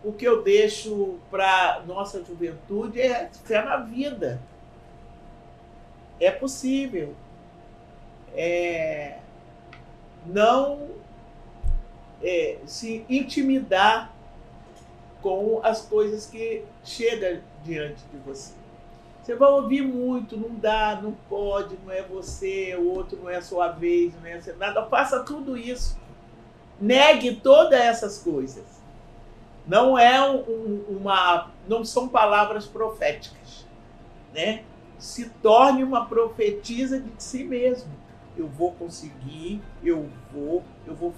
o que eu deixo para nossa juventude é fé na vida. É possível. Não se intimidar com as coisas que chegam diante de você. Você vai ouvir muito, não dá, não pode, não é você, o outro não é a sua vez, não é nada. Faça tudo isso. Negue todas essas coisas. Não não são palavras proféticas, né? Se torne uma profetisa de si mesmo. Eu vou conseguir, eu vou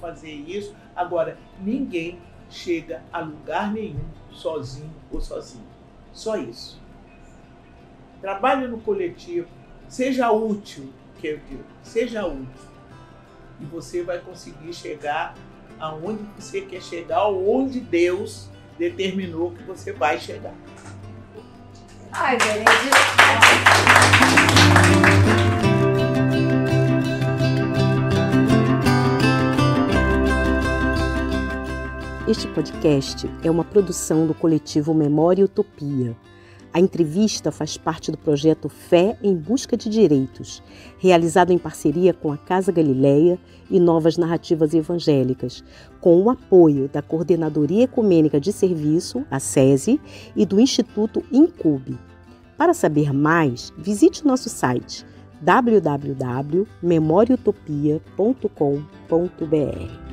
fazer isso. Agora, ninguém chega a lugar nenhum sozinho ou sozinho. Só isso. Trabalhe no coletivo, seja útil, que eu digo, seja útil. E você vai conseguir chegar aonde você quer chegar, onde Deus determinou que você vai chegar. Ai, Benedita. Este podcast é uma produção do coletivo Memória e Utopia. A entrevista faz parte do projeto Fé em Busca de Direitos, realizado em parceria com a Casa Galileia e Novas Narrativas Evangélicas, com o apoio da Coordenadoria Ecumênica de Serviço, a SESI, e do Instituto Incube. Para saber mais, visite o nosso site www.memoriautopia.com.br.